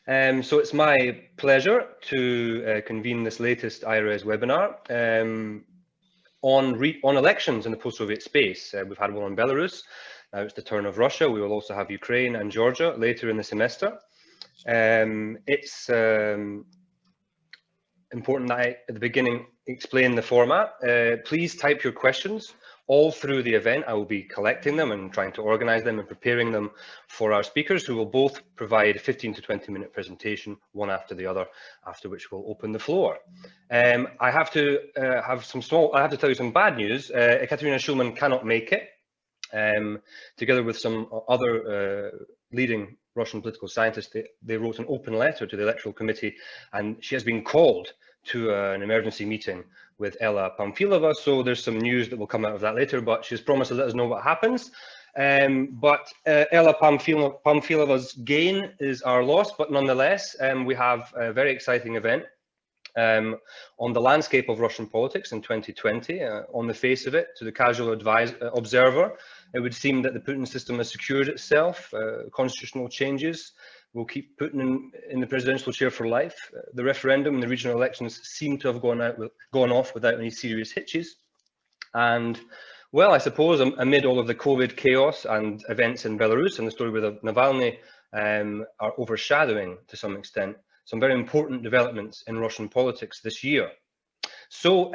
So it's my pleasure to convene this latest IRES webinar on elections in the post-Soviet space. We've had one on Belarus, now it's the turn of Russia. We will also have Ukraine and Georgia later in the semester. It's important that I, at the beginning, explain the format. Please type your questions all through the event. I will be collecting them and trying to organize them and preparing them for our speakers, who will both provide a 15 to 20-minute presentation, one after the other, after which we'll open the floor. I have to tell you some bad news. Ekaterina Schulman cannot make it. Together with some other leading Russian political scientists, they wrote an open letter to the Electoral Committee, and she has been called to an emergency meeting with Ella Pamfilova. So there's some news that will come out of that later, but she's promised to let us know what happens. But Ella Pamfilova's gain is our loss, but nonetheless, we have a very exciting event on the landscape of Russian politics in 2020. On the face of it, to the casual observer, it would seem that the Putin system has secured itself. Constitutional changes will keep Putin in the presidential chair for life. The referendum and the regional elections seem to have gone off without any serious hitches. And, well, I suppose amid all of the COVID chaos and events in Belarus, and the story with Navalny are overshadowing, to some extent, some very important developments in Russian politics this year. So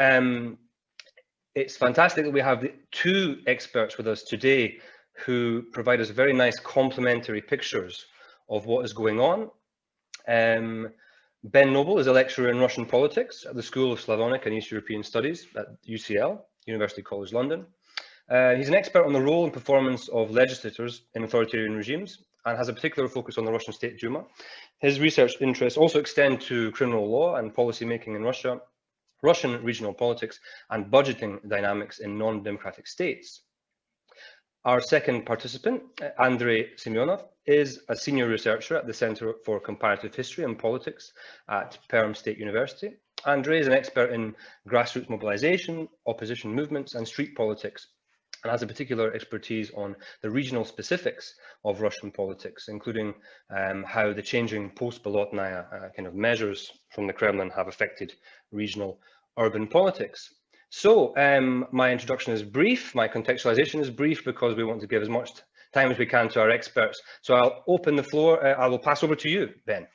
it's fantastic that we have two experts with us today who provide us very nice complementary pictures of what is going on. Ben Noble is a lecturer in Russian politics at the School of Slavonic and East European Studies at UCL, University College London. He's an expert on the role and performance of legislators in authoritarian regimes and has a particular focus on the Russian State Duma. His research interests also extend to criminal law and policy making in Russia, Russian regional politics, and budgeting dynamics in non-democratic states. Our second participant, Andrei Semyonov, is a senior researcher at the Center for Comparative History and Politics at Perm State University. Andrei is an expert in grassroots mobilization, opposition movements, and street politics, and has a particular expertise on the regional specifics of Russian politics, including how the changing post-Bolotnaya kind of measures from the Kremlin have affected regional urban politics. So my introduction is brief, my contextualization is brief, because we want to give as much time as we can to our experts. So I'll open the floor. I will pass over to you, Ben.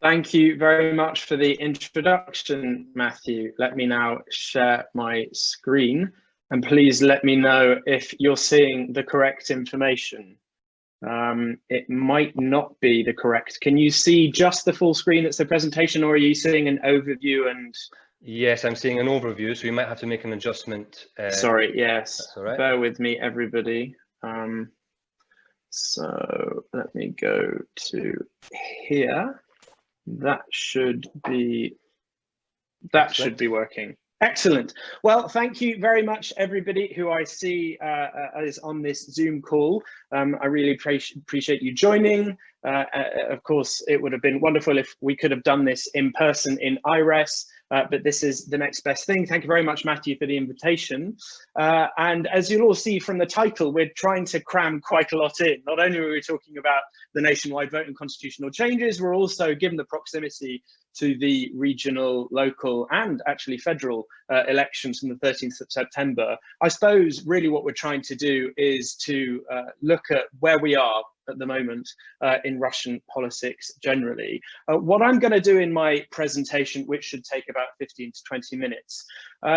Thank you very much for the introduction, Matthew. Let me now share my screen, and please let me know if you're seeing the correct information. It might not be the correct. Can you see just the full screen that's the presentation, or are you seeing an overview? And yes, I'm seeing an overview, so you might have to make an adjustment. Sorry, yes. That's all right. Bear with me, everybody. So let me go to here. That should be working. Excellent. Well, thank you very much, everybody who I see is on this Zoom call. I really appreciate you joining. Of course, it would have been wonderful if we could have done this in person in IRES, but this is the next best thing. Thank you very much, Matthew, for the invitation. And as you'll all see from the title, we're trying to cram quite a lot in. Not only are we talking about the nationwide vote and constitutional changes, we're also, given the proximity to the regional, local, and actually federal elections from the 13th of September. I suppose really what we're trying to do is to look at where we are at the moment in Russian politics generally. What I'm going to do in my presentation, which should take about 15 to 20 minutes,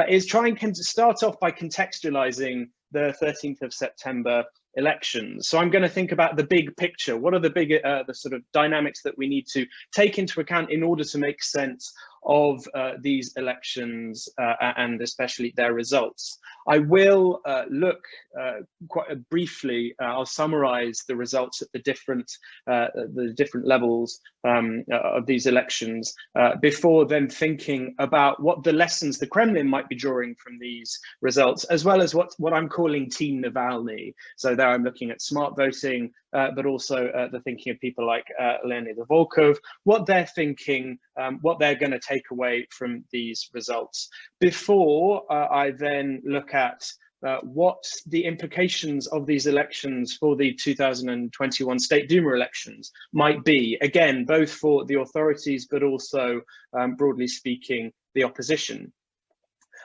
is try and start off by contextualizing the 13th of September elections. So I'm going to think about the big picture. What are the big, the sort of dynamics that we need to take into account in order to make sense of these elections and especially their results. I will look quite briefly, I'll summarize the results at the different levels of these elections before then thinking about what the lessons the Kremlin might be drawing from these results, as well as what I'm calling Team Navalny. So there I'm looking at smart voting, but also the thinking of people like Leonid Volkov, what they're thinking, what they're going to take away from these results. Before I then look at what the implications of these elections for the 2021 State Duma elections might be, again, both for the authorities, but also, broadly speaking, the opposition.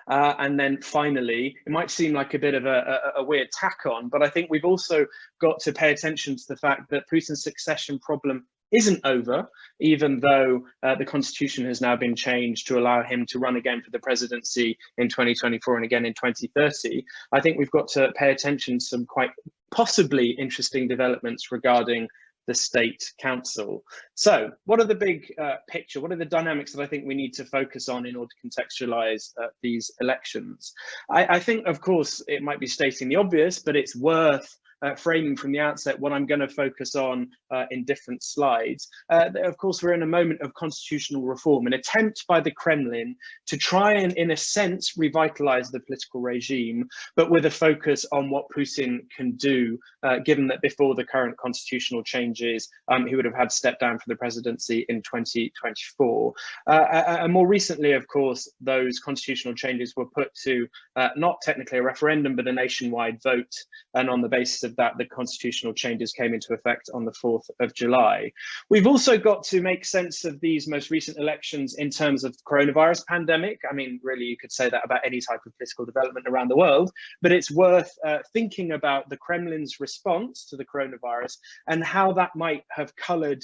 And then finally, it might seem like a bit of a weird tack on, but I think we've also got to pay attention to the fact that Putin's succession problem isn't over, even though the constitution has now been changed to allow him to run again for the presidency in 2024 and again in 2030. I think we've got to pay attention to some quite possibly interesting developments regarding the State Council. So what are the big picture? What are the dynamics that I think we need to focus on in order to contextualize these elections? I think, of course, it might be stating the obvious, but it's worth framing from the outset what I'm going to focus on in different slides. Of course, we're in a moment of constitutional reform, an attempt by the Kremlin to try and, in a sense, revitalize the political regime, but with a focus on what Putin can do, given that before the current constitutional changes, he would have had to step down from the presidency in 2024. And more recently, of course, those constitutional changes were put to not technically a referendum, but a nationwide vote. And on the basis of that, the constitutional changes came into effect on the 4th of July. We've also got to make sense of these most recent elections in terms of the coronavirus pandemic. I mean, really, you could say that about any type of political development around the world, but it's worth thinking about the Kremlin's response to the coronavirus and how that might have colored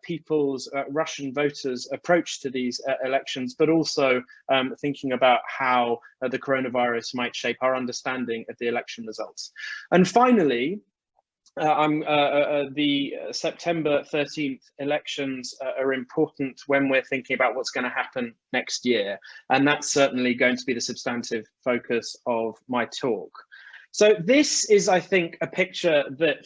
people's Russian voters' approach to these elections, but also thinking about how the coronavirus might shape our understanding of the election results. And finally, the September 13th elections are important when we're thinking about what's going to happen next year. And that's certainly going to be the substantive focus of my talk. So this is, I think, a picture that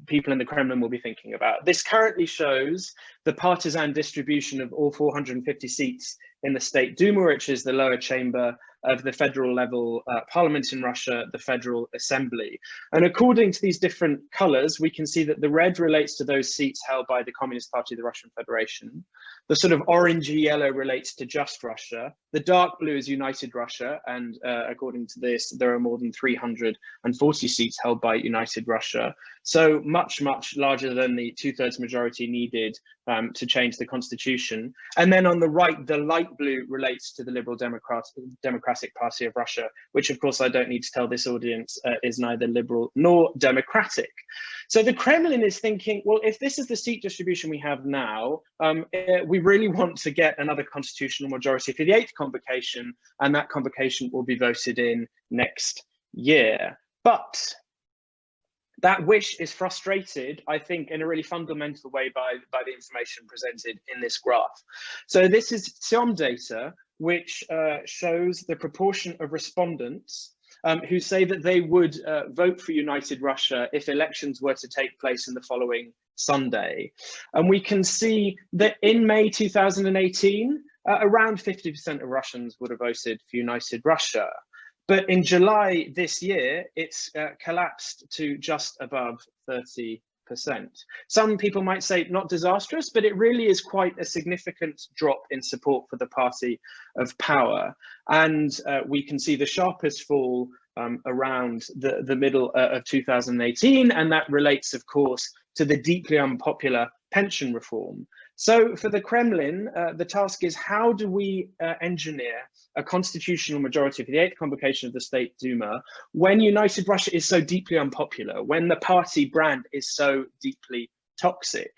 people in the Kremlin will be thinking about. This currently shows the partisan distribution of all 450 seats in the State Duma, which is the lower chamber of the federal level parliament in Russia, the Federal Assembly. And according to these different colors, we can see that the red relates to those seats held by the Communist Party of the Russian Federation. The sort of orangey yellow relates to Just Russia. The dark blue is United Russia. And according to this, there are more than 340 seats held by United Russia. So much, much larger than the 2/3 majority needed to change the constitution. And then on the right, the light blue relates to the Liberal Democratic Party of Russia, which of course I don't need to tell this audience is neither liberal nor democratic. So the Kremlin is thinking, well, if this is the seat distribution we have now, we really want to get another constitutional majority for the 8th convocation, and that convocation will be voted in next year. But that wish is frustrated, I think, in a really fundamental way by the information presented in this graph. So this is SIOM data, which shows the proportion of respondents who say that they would vote for United Russia if elections were to take place in the following Sunday. And we can see that in May 2018, around 50% of Russians would have voted for United Russia. But in July this year, it's collapsed to just above 30%. Some people might say not disastrous, but it really is quite a significant drop in support for the party of power. And we can see the sharpest fall around the middle of 2018. And that relates, of course, to the deeply unpopular pension reform. So for the Kremlin, the task is, how do we engineer a constitutional majority for the 8th convocation of the State Duma when United Russia is so deeply unpopular, when the party brand is so deeply toxic?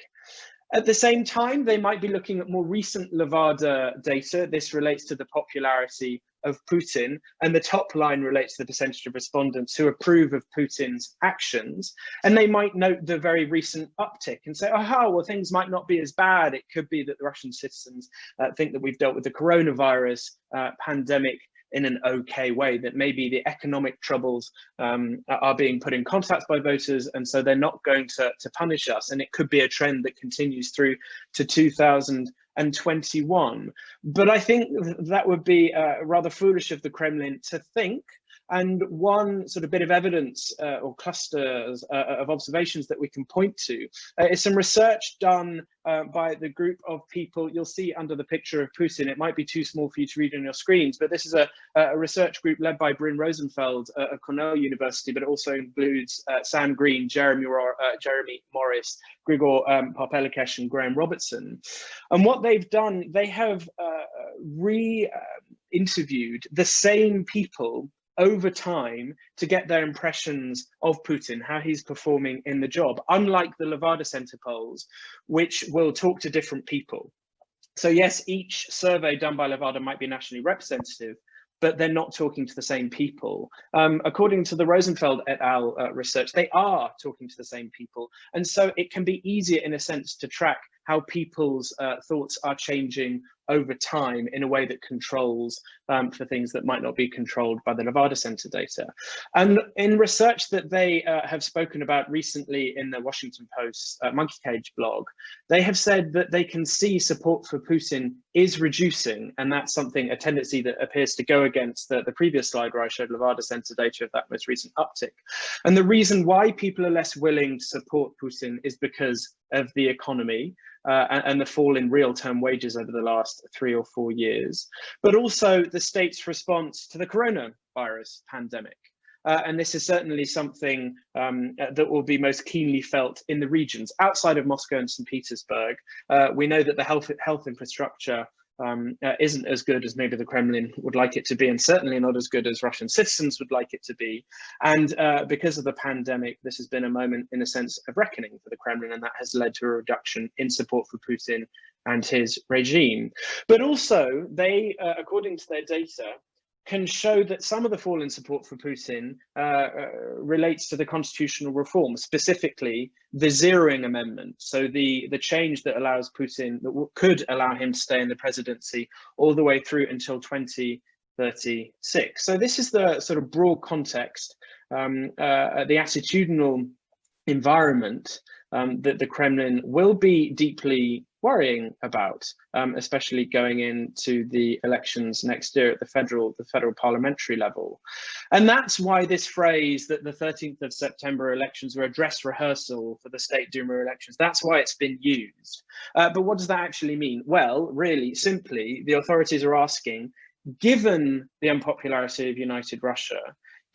At the same time, they might be looking at more recent Levada data. This relates to the popularity of Putin, and the top line relates to the percentage of respondents who approve of Putin's actions. And they might note the very recent uptick and say, aha, well, things might not be as bad. It could be that the Russian citizens think that we've dealt with the coronavirus pandemic in an okay way, that maybe the economic troubles are being put in context by voters, and so they're not going to punish us. And it could be a trend that continues through to 2021. But I think that would be rather foolish of the Kremlin to think And one sort of bit of evidence or clusters of observations that we can point to is some research done by the group of people you'll see under the picture of Putin. It might be too small for you to read on your screens, but this is a research group led by Bryn Rosenfeld at Cornell University, but it also includes Sam Green, Jeremy Morris, Grigor Parpelikesh, and Graham Robertson. And what they've done, they have re-interviewed the same people over time to get their impressions of Putin, how he's performing in the job, unlike the Levada Center polls, which will talk to different people. So yes, each survey done by Levada might be nationally representative, but they're not talking to the same people. According to the Rosenfeld et al. Research, they are talking to the same people. And so it can be easier in a sense to track how people's thoughts are changing over time in a way that controls for things that might not be controlled by the Levada Center data. And in research that they have spoken about recently in the Washington Post's Monkey Cage blog, they have said that they can see support for Putin is reducing, and that's something, a tendency that appears to go against the previous slide where I showed Levada Center data of that most recent uptick. And the reason why people are less willing to support Putin is because of the economy and the fall in real-term wages over the last 3 or 4 years, but also the state's response to the coronavirus pandemic. And this is certainly something that will be most keenly felt in the regions outside of Moscow and St. Petersburg. We know that the health infrastructure isn't as good as maybe the Kremlin would like it to be, and certainly not as good as Russian citizens would like it to be. And because of the pandemic, this has been a moment, in a sense, of reckoning for the Kremlin, and that has led to a reduction in support for Putin and his regime. But also, they, according to their data, can show that some of the fall in support for Putin relates to the constitutional reform, specifically the zeroing amendment. So the change that allows Putin, that could allow him to stay in the presidency all the way through until 2036. So this is the sort of broad context, the attitudinal environment that the Kremlin will be deeply worrying about, especially going into the elections next year at the federal parliamentary level. And that's why this phrase that the 13th of September elections were a dress rehearsal for the State Duma elections, that's why it's been used. But what does that actually mean? Well, really simply, the authorities are asking, given the unpopularity of United Russia,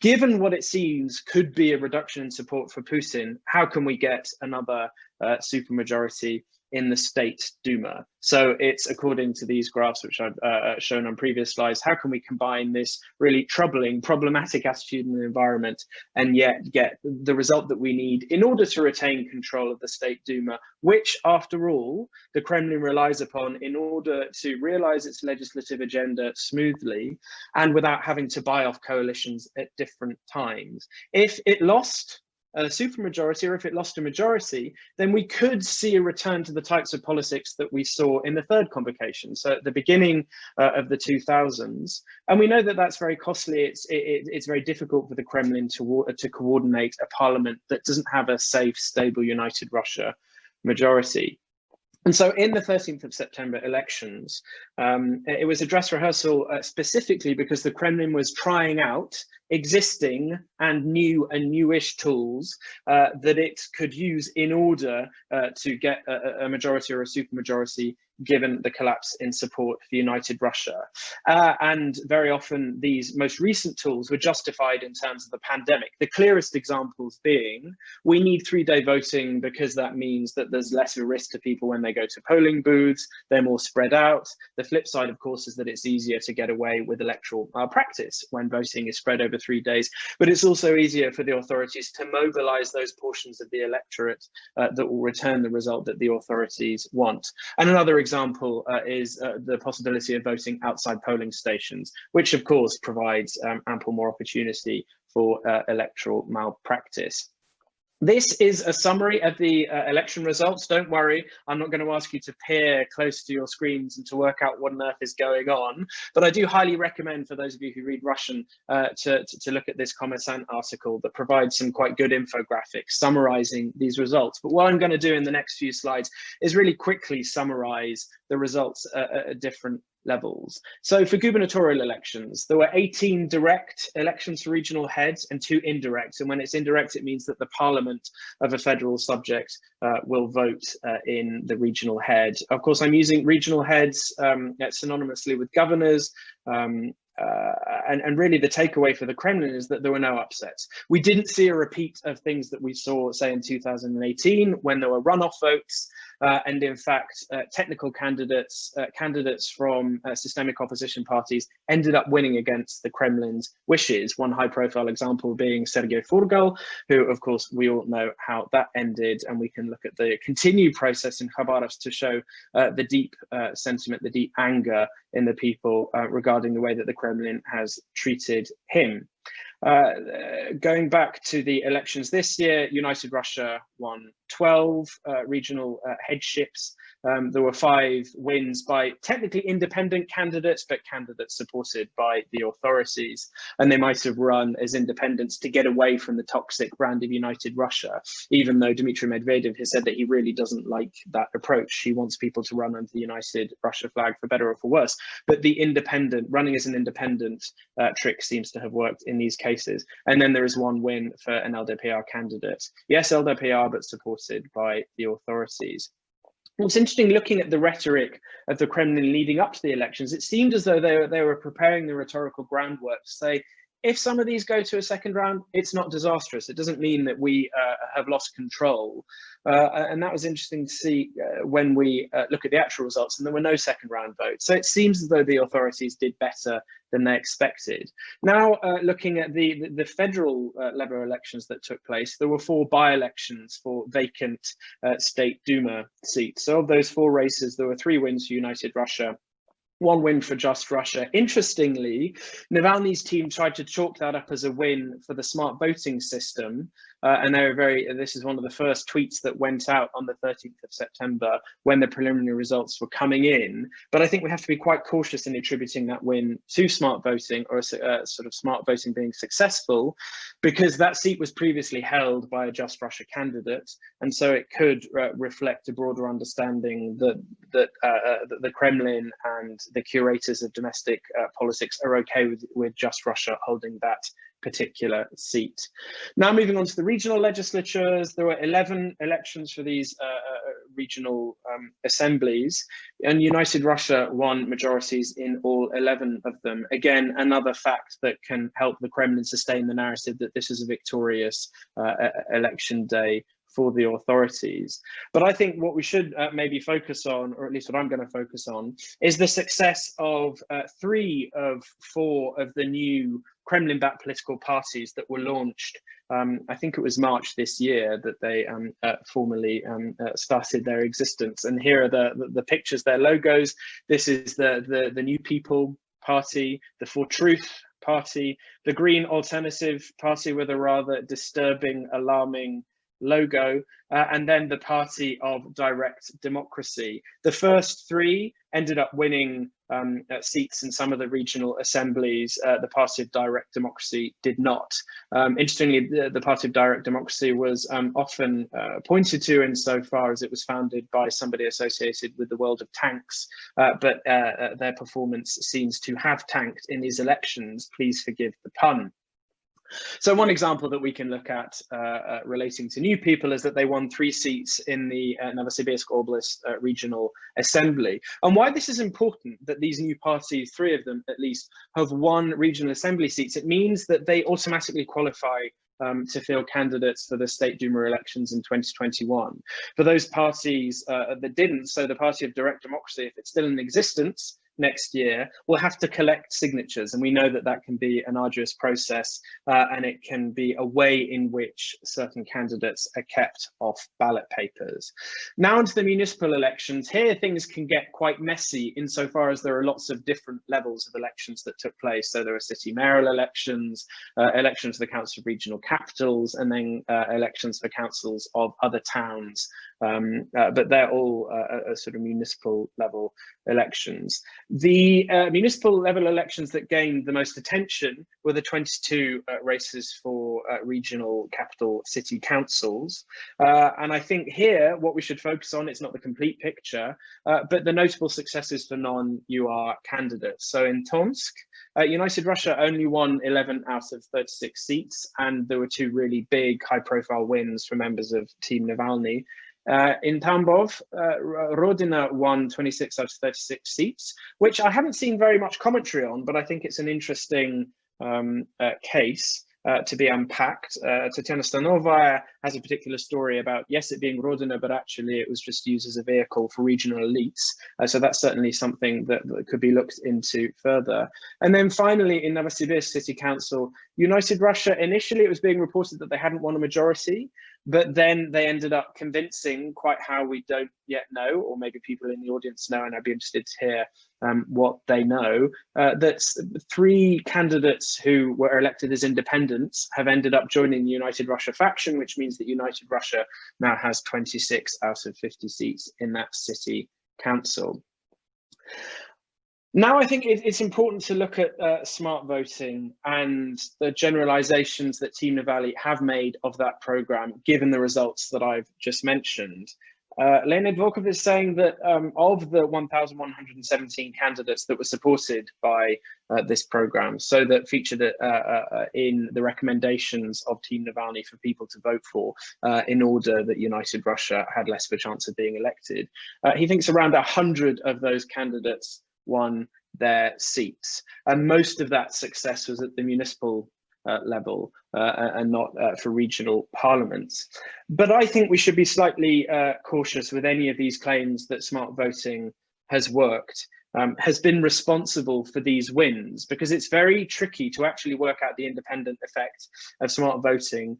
given what it seems could be a reduction in support for Putin, how can we get another supermajority in the State Duma? So it's, according to these graphs, which I've shown on previous slides, how can we combine this really troubling, problematic attitude in the environment and yet get the result that we need in order to retain control of the State Duma, which, after all, the Kremlin relies upon in order to realize its legislative agenda smoothly and without having to buy off coalitions at different times. If it lost a supermajority, or if it lost a majority, then we could see a return to the types of politics that we saw in the third convocation, so at the beginning of the 2000s. And we know that that's very costly. It's very difficult for the Kremlin to coordinate a parliament that doesn't have a safe, stable, united Russia majority. And so in the 13th of September elections, it was a dress rehearsal specifically because the Kremlin was trying out existing and newish tools that it could use in order to get a majority or a supermajority, given the collapse in support for united Russia. And very often these most recent tools were justified in terms of the pandemic. The clearest examples being, we need 3-day voting because that means that there's less of a risk to people when they go to polling booths, they're more spread out. The flip side, of course, is that it's easier to get away with electoral malpractice when voting is spread over 3 days, but it's also easier for the authorities to mobilize those portions of the electorate that will return the result that the authorities want. And another example is the possibility of voting outside polling stations, which of course provides ample more opportunity for electoral malpractice. This is a summary of the election results. Don't worry, I'm not going to ask you to peer close to your screens and to work out what on earth is going on, but I do highly recommend for those of you who read Russian to look at this Kommersant article that provides some quite good infographics summarizing these results. But what I'm going to do in the next few slides is really quickly summarize the results at different levels. So for gubernatorial elections, there were 18 direct elections for regional heads and 2 indirect. And when it's indirect, it means that the parliament of a federal subject will vote in the regional head. Of course, I'm using regional heads synonymously with governors. And really the takeaway for the Kremlin is that there were no upsets. We didn't see a repeat of things that we saw, say, in 2018 when there were runoff votes. And in fact, technical candidates from systemic opposition parties ended up winning against the Kremlin's wishes. One high-profile example being Sergei Furgal, who, of course, we all know how that ended. And we can look at the continued process in Khabarovsk to show the deep sentiment, the deep anger in the people regarding the way that the Kremlin has treated him. Going back to the elections this year, United Russia won 12 regional headships. There were 5 wins by technically independent candidates, but candidates supported by the authorities. And they might have run as independents to get away from the toxic brand of United Russia, even though Dmitry Medvedev has said that he really doesn't like that approach. He wants people to run under the United Russia flag for better or for worse. But the independent, running as an independent trick seems to have worked in these cases. And then there is 1 win for an LDPR candidate. Yes, LDPR, but supported by the authorities. What's interesting, looking at the rhetoric of the Kremlin leading up to the elections, it seemed as though they were preparing the rhetorical groundwork to say, if some of these go to a second round, it's not disastrous. It doesn't mean that we have lost control. And that was interesting to see when we look at the actual results, and there were no second round votes. So it seems as though the authorities did better than they expected. Now, looking at the federal level elections that took place, there were 4 by-elections for vacant State Duma seats. So of those 4 races, there were 3 wins for United Russia, 1 win for Just Russia. Interestingly, Navalny's team tried to chalk that up as a win for the smart voting system. And they were this is one of the first tweets that went out on the 13th of September when the preliminary results were coming in. But I think we have to be quite cautious in attributing that win to smart voting, or sort of smart voting being successful, because that seat was previously held by a Just Russia candidate. And so it could reflect a broader understanding that the Kremlin and the curators of domestic politics are okay with Just Russia holding that particular seat. Now, moving on to the regional legislatures, there were 11 elections for these regional assemblies, and United Russia won majorities in all 11 of them. Again, another fact that can help the Kremlin sustain the narrative that this is a victorious election day for the authorities. But I think what we should maybe focus on, or at least what I'm going to focus on, is the success of 3 of 4 of the new Kremlin-backed political parties that were launched. I think it was March this year that they formally started their existence. And here are the pictures, their logos. This is the New People Party, the For Truth Party, the Green Alternative Party with a rather disturbing, alarming logo, and then the Party of Direct Democracy. The first 3 ended up winning seats in some of the regional assemblies. The Party of Direct Democracy did not. Interestingly, the Party of Direct Democracy was often pointed to insofar as it was founded by somebody associated with the world of tanks, but their performance seems to have tanked in these elections. Please forgive the pun. So one example that we can look at relating to New People is that they won 3 seats in the Novosibirsk Oblast Regional Assembly. And why this is important, that these new parties, 3 of them at least, have won regional assembly seats, it means that they automatically qualify to field candidates for the State Duma elections in 2021. For those parties that didn't, so the Party of Direct Democracy, if it's still in existence next year, will have to collect signatures, and we know that that can be an arduous process, and it can be a way in which certain candidates are kept off ballot papers. Now into the municipal elections. Here things can get quite messy insofar as there are lots of different levels of elections that took place. So there are city mayoral elections, elections for the Council of Regional Capitals, and then elections for councils of other towns but they're all sort of municipal level elections. The municipal level elections that gained the most attention were the 22 races for regional capital city councils. And I think here what we should focus on is not the complete picture, but the notable successes for non-UR candidates. So in Tomsk, United Russia only won 11 out of 36 seats, and there were two really big high-profile wins for members of Team Navalny. In Tambov, Rodina won 26 out of 36 seats, which I haven't seen very much commentary on, but I think it's an interesting case to be unpacked. Tatiana Stanova has a particular story about, yes, it being Rodina, but actually it was just used as a vehicle for regional elites. So that's certainly something that could be looked into further. And then finally, in Novosibirsk City Council, United Russia, initially it was being reported that they hadn't won a majority, but then they ended up convincing, quite how we don't yet know, or maybe people in the audience know, and I'd be interested to hear what they know, that 3 candidates who were elected as independents have ended up joining the United Russia faction, which means that United Russia now has 26 out of 50 seats in that city council. Now, I think it's important to look at smart voting and the generalizations that Team Navalny have made of that program, given the results that I've just mentioned. Leonid Volkov is saying that of the 1,117 candidates that were supported by this program, so that featured in the recommendations of Team Navalny for people to vote for in order that United Russia had less of a chance of being elected, he thinks around 100 of those candidates won their seats, and most of that success was at the municipal level and not for regional parliaments. But I think we should be slightly cautious with any of these claims that smart voting has worked, has been responsible for these wins, because it's very tricky to actually work out the independent effect of smart voting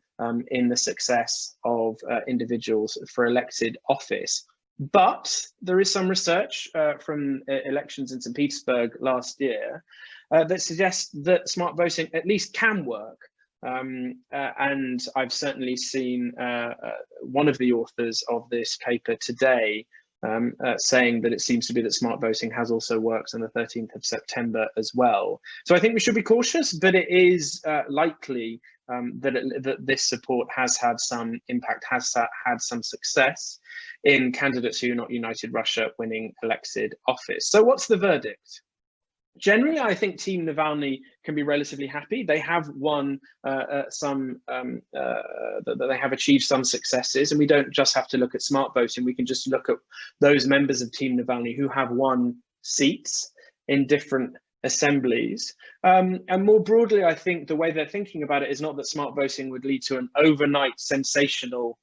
in the success of individuals for elected office. But there is some research from elections in St. Petersburg last year that suggests that smart voting at least can work. And I've certainly seen one of the authors of this paper today saying that it seems to be that smart voting has also worked on the 13th of September as well. So I think we should be cautious, but it is likely that this support has had some impact, has had some success in candidates who are not United Russia winning elected office. So what's the verdict? Generally, I think Team Navalny can be relatively happy. They have won they have achieved some successes, and we don't just have to look at smart voting. We can just look at those members of Team Navalny who have won seats in different assemblies. And more broadly, I think the way they're thinking about it is not that smart voting would lead to an overnight sensational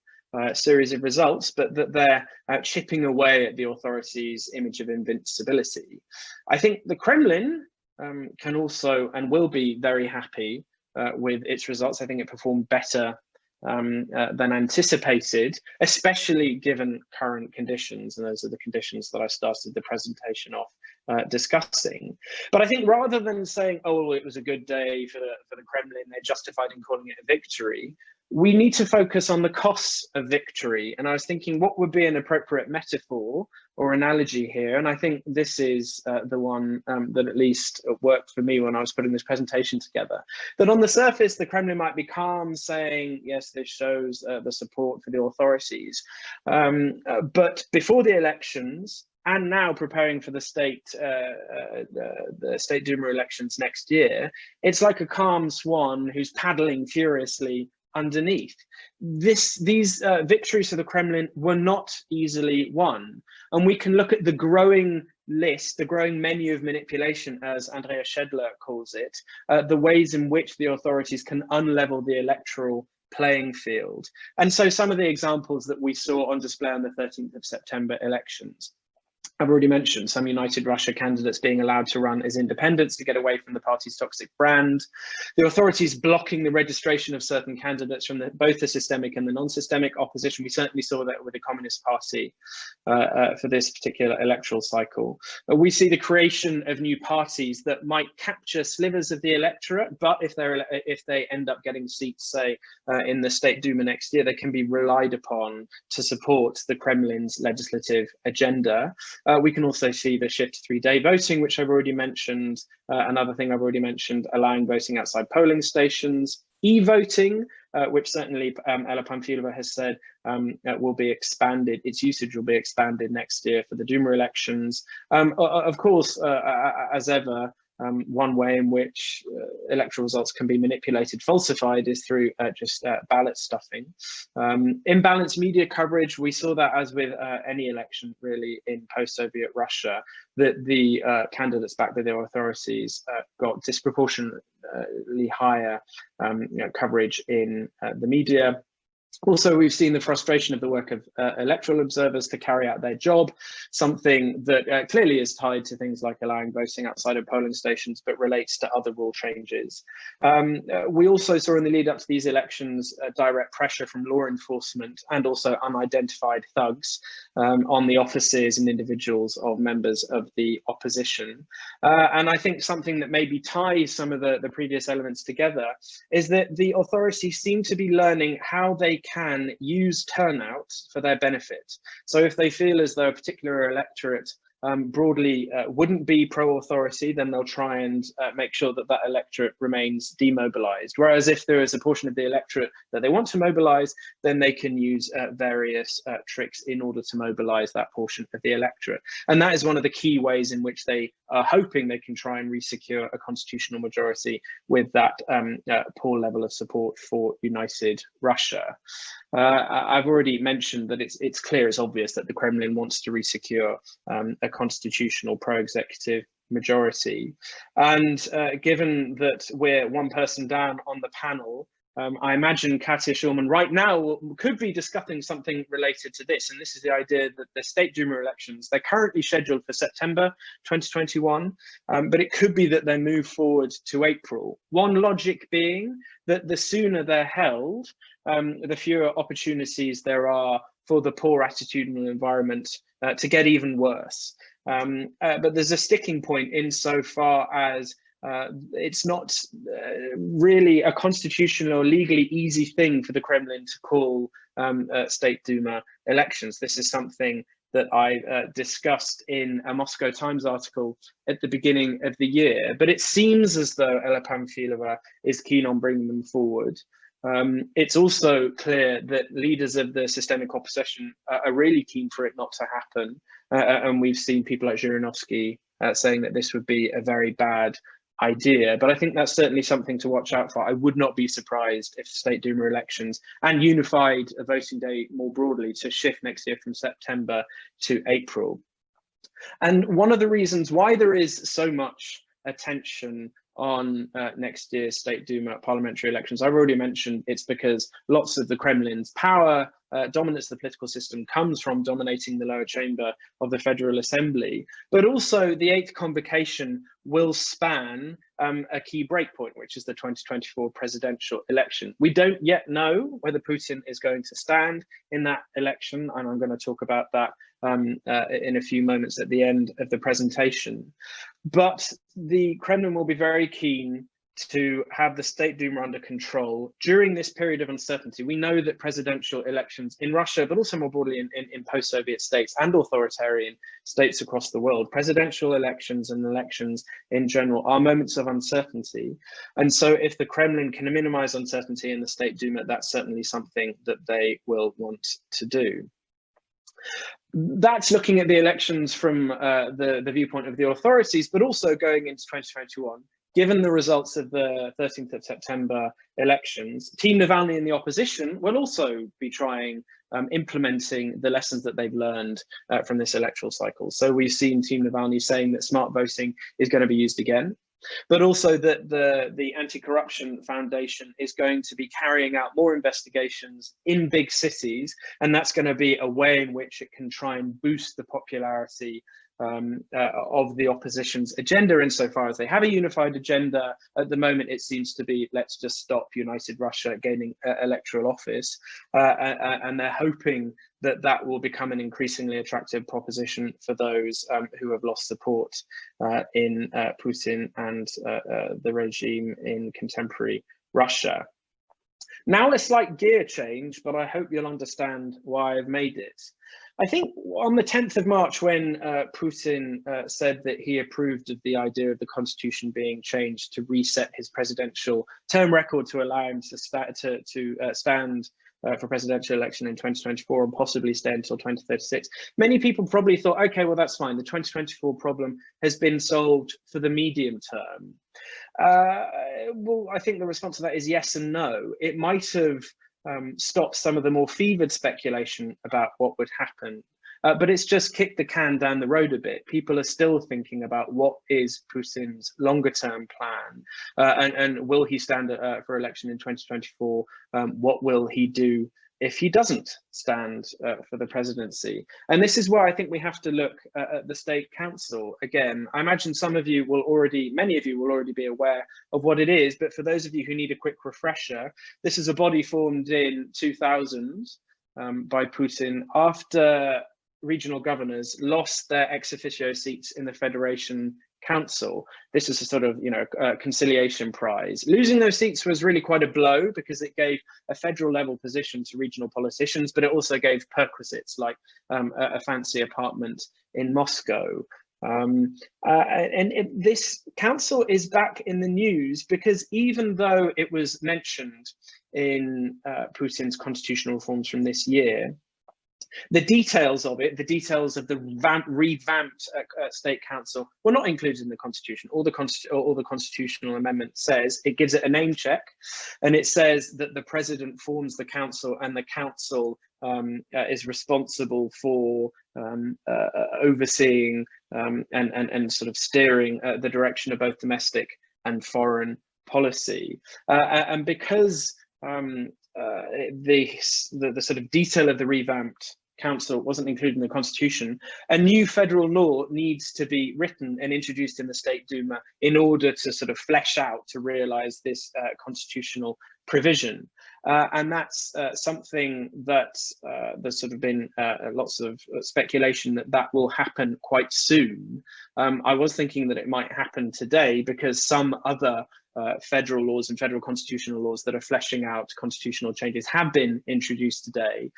series of results, but that they're chipping away at the authorities' image of invincibility. I think the Kremlin can also and will be very happy with its results. I think it performed better than anticipated, especially given current conditions, and those are the conditions that I started the presentation off discussing. But I think rather than saying, oh, well, it was a good day for the Kremlin, they're justified in calling it a victory, we need to focus on the costs of victory. And I was thinking, what would be an appropriate metaphor or analogy here? And I think this is the one that at least worked for me when I was putting this presentation together. That on the surface, the Kremlin might be calm, saying, yes, this shows the support for the authorities. But before the elections, and now preparing for the State Duma elections next year, it's like a calm swan who's paddling furiously underneath. These victories for the Kremlin were not easily won. And we can look at the growing list, the growing menu of manipulation, as Andrea Schedler calls it, the ways in which the authorities can unlevel the electoral playing field. And so some of the examples that we saw on display on the 13th of September elections. I've already mentioned some United Russia candidates being allowed to run as independents to get away from the party's toxic brand. The authorities blocking the registration of certain candidates from both the systemic and the non-systemic opposition. We certainly saw that with the Communist Party for this particular electoral cycle. We see the creation of new parties that might capture slivers of the electorate, but if they end up getting seats, say, in the State Duma next year, they can be relied upon to support the Kremlin's legislative agenda. We can also see the shift to 3-day voting, which I've already mentioned. Another thing I've already mentioned, allowing voting outside polling stations. E-voting, which certainly Ella Pamfilova has said will be expanded, its usage will be expanded next year for the Duma elections. Of course, as ever, one way in which electoral results can be manipulated, falsified, is through just ballot stuffing. Imbalanced media coverage, we saw that as with any election really in post-Soviet Russia, that the candidates backed by the authorities got disproportionately higher coverage in the media. Also, we've seen the frustration of the work of electoral observers to carry out their job, something that clearly is tied to things like allowing voting outside of polling stations, but relates to other rule changes. We also saw in the lead up to these elections direct pressure from law enforcement and also unidentified thugs on the offices and individuals of members of the opposition. And I think something that maybe ties some of the previous elements together is that the authorities seem to be learning how they can use turnout for their benefit. So if they feel as though a particular electorate broadly wouldn't be pro-authority, then they'll try and make sure that that electorate remains demobilized. Whereas if there is a portion of the electorate that they want to mobilize, then they can use various tricks in order to mobilize that portion of the electorate. And that is one of the key ways in which they are hoping they can try and resecure a constitutional majority with that poor level of support for United Russia. I've already mentioned that it's clear, it's obvious that the Kremlin wants to resecure a constitutional pro-executive majority. And given that we're one person down on the panel, I imagine Katya Schulman right now could be discussing something related to this. And this is the idea that the State Duma elections, they're currently scheduled for September 2021, but it could be that they move forward to April. One logic being that the sooner they're held, the fewer opportunities there are for the poor attitudinal environment to get even worse. But there's a sticking point insofar as it's not really a constitutional or legally easy thing for the Kremlin to call State Duma elections. This is something that I discussed in a Moscow Times article at the beginning of the year, but it seems as though Ella Pamfilova is keen on bringing them forward. It's also clear that leaders of the systemic opposition are really keen for it not to happen. And we've seen people like Zhirinovsky saying that this would be a very bad idea. But I think that's certainly something to watch out for. I would not be surprised if State Duma elections and unified voting day more broadly to shift next year from September to April. And one of the reasons why there is so much attention on next year's State Duma parliamentary elections, I've already mentioned it's because lots of the Kremlin's power, dominance of the political system comes from dominating the lower chamber of the Federal Assembly. But also the 8th convocation will span a key breakpoint, which is the 2024 presidential election. We don't yet know whether Putin is going to stand in that election, and I'm going to talk about that in a few moments at the end of the presentation. But the Kremlin will be very keen to have the State Duma under control during this period of uncertainty. We know that presidential elections in Russia, but also more broadly in post-Soviet states and authoritarian states across the world, presidential elections and elections in general are moments of uncertainty. And so if the Kremlin can minimize uncertainty in the State Duma, that's certainly something that they will want to do. That's looking at the elections from the viewpoint of the authorities, but also going into 2021. Given the results of the 13th of September elections, Team Navalny and the opposition will also be trying implementing the lessons that they've learned from this electoral cycle. So we've seen Team Navalny saying that smart voting is going to be used again, but also that the Anti-Corruption Foundation is going to be carrying out more investigations in big cities, and that's going to be a way in which it can try and boost the popularity of the opposition's agenda, insofar as they have a unified agenda. At the moment, it seems to be, let's just stop United Russia gaining electoral office, and they're hoping that that will become an increasingly attractive proposition for those who have lost support in Putin and the regime in contemporary Russia. Now a slight gear change, but I hope you'll understand why I've made it. I think on the 10th of March, when Putin said that he approved of the idea of the constitution being changed to reset his presidential term record to allow him to stand for presidential election in 2024 and possibly stay until 2036, many people probably thought, okay, well, that's fine. The 2024 problem has been solved for the medium term. Well, I think the response to that is yes and no. It might have stopped some of the more fevered speculation about what would happen, but it's just kicked the can down the road a bit. People are still thinking about what is Putin's longer term plan, and will he stand for election in 2024? What will he do if he doesn't stand for the presidency? And this is where I think we have to look at the State Council. Again, I imagine many of you will already be aware of what it is, but for those of you who need a quick refresher, this is a body formed in 2000 by Putin after regional governors lost their ex officio seats in the Federation Council. This is a sort of, conciliation prize. Losing those seats was really quite a blow because it gave a federal level position to regional politicians, but it also gave perquisites like a fancy apartment in Moscow. This council is back in the news because even though it was mentioned in Putin's constitutional reforms from this year, the details of it, the details of the revamped State Council, were not included in the Constitution. All the constitutional amendment says, it gives it a name check, and it says that the president forms the council, and the council is responsible for overseeing and sort of steering the direction of both domestic and foreign policy. And because the sort of detail of the revamped council wasn't included in the constitution, a new federal law needs to be written and introduced in the State Duma in order to sort of flesh out, to realize this constitutional provision. And that's something that there's sort of been lots of speculation that will happen quite soon. I was thinking that it might happen today because some other federal laws and federal constitutional laws that are fleshing out constitutional changes have been introduced today.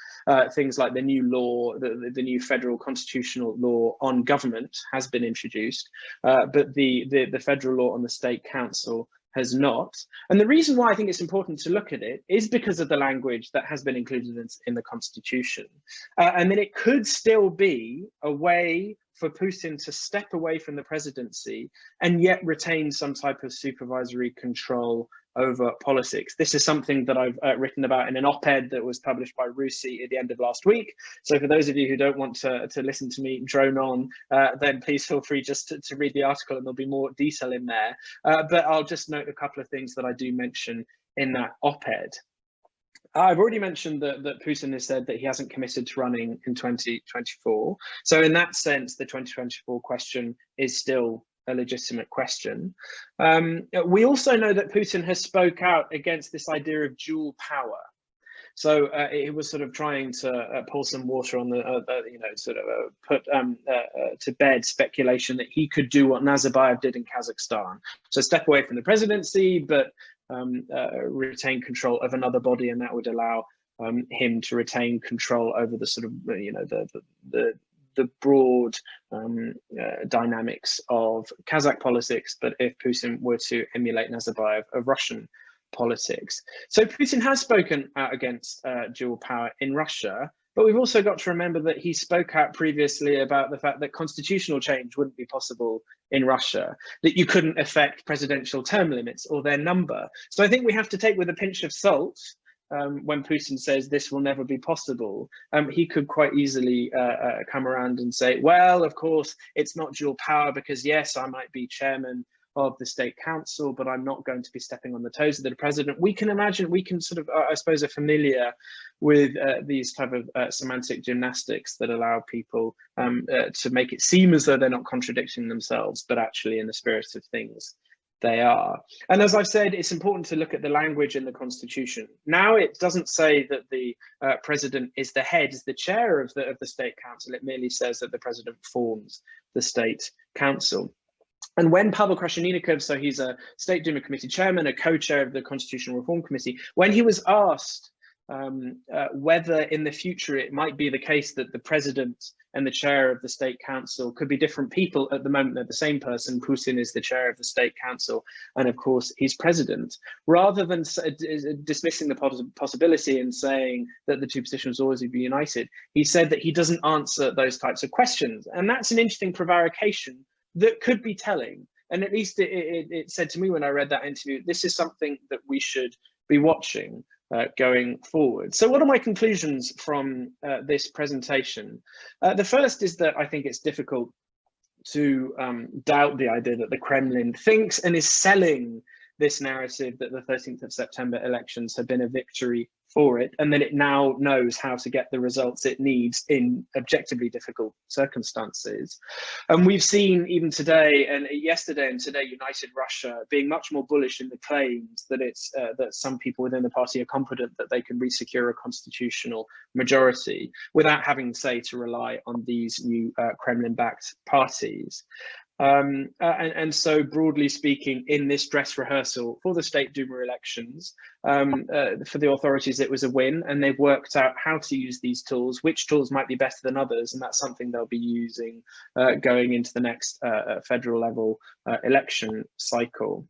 Things like the new law, the new federal constitutional law on government has been introduced, but the federal law on the State Council has not. And the reason why I think it's important to look at it is because of the language that has been included in the Constitution. And then it could still be a way for Putin to step away from the presidency and yet retain some type of supervisory control over politics. This is something that I've written about in an op-ed that was published by RUSI at the end of last week. So for those of you who don't want to listen to me drone on, then please feel free just to read the article, and there'll be more detail in there. But I'll just note a couple of things that I do mention in that op-ed. I've already mentioned that Putin has said that he hasn't committed to running in 2024. So in that sense, the 2024 question is still a legitimate question. We also know that Putin has spoke out against this idea of dual power. So he was sort of trying to pour some water on the, put to bed speculation that he could do what Nazarbayev did in Kazakhstan. So step away from the presidency, but retain control of another body, and that would allow him to retain control over the sort of, the broad dynamics of Kazakh politics, but if Putin were to emulate Nazarbayev, of Russian politics. So Putin has spoken out against dual power in Russia, but we've also got to remember that he spoke out previously about the fact that constitutional change wouldn't be possible in Russia, that you couldn't affect presidential term limits or their number. So I think we have to take with a pinch of salt when Putin says this will never be possible. He could quite easily come around and say, well, of course, it's not dual power because, yes, I might be chairman of the State Council, but I'm not going to be stepping on the toes of the president. We can imagine, we can sort of, I suppose, are familiar with these type of semantic gymnastics that allow people to make it seem as though they're not contradicting themselves, but actually in the spirit of things, they are. And as I've said, it's important to look at the language in the Constitution. Now it doesn't say that the president is the head, is the chair of the State Council. It merely says that the president forms the State Council. And when Pavel Krasheninnikov, so he's a State Duma committee chairman, a co-chair of the Constitutional Reform Committee, when he was asked whether in the future it might be the case that the president and the chair of the State Council could be different people, at the moment they're the same person. Putin is the chair of the State Council, and of course he's president. Rather than dismissing the possibility and saying that the two positions always be united, he said that he doesn't answer those types of questions. And that's an interesting prevarication that could be telling. And at least it said to me when I read that interview, this is something that we should be watching going forward. So what are my conclusions from this presentation? The first is that I think it's difficult to doubt the idea that the Kremlin thinks and is selling this narrative that the 13th of September elections have been a victory for it, and that it now knows how to get the results it needs in objectively difficult circumstances. And we've seen even today and yesterday and today United Russia being much more bullish in the claims that it's that some people within the party are confident that they can resecure a constitutional majority without having, say, to rely on these new Kremlin-backed parties. And so broadly speaking, in this dress rehearsal for the State Duma elections, for the authorities, it was a win, and they've worked out how to use these tools, which tools might be better than others, and that's something they'll be using going into the next federal level election cycle.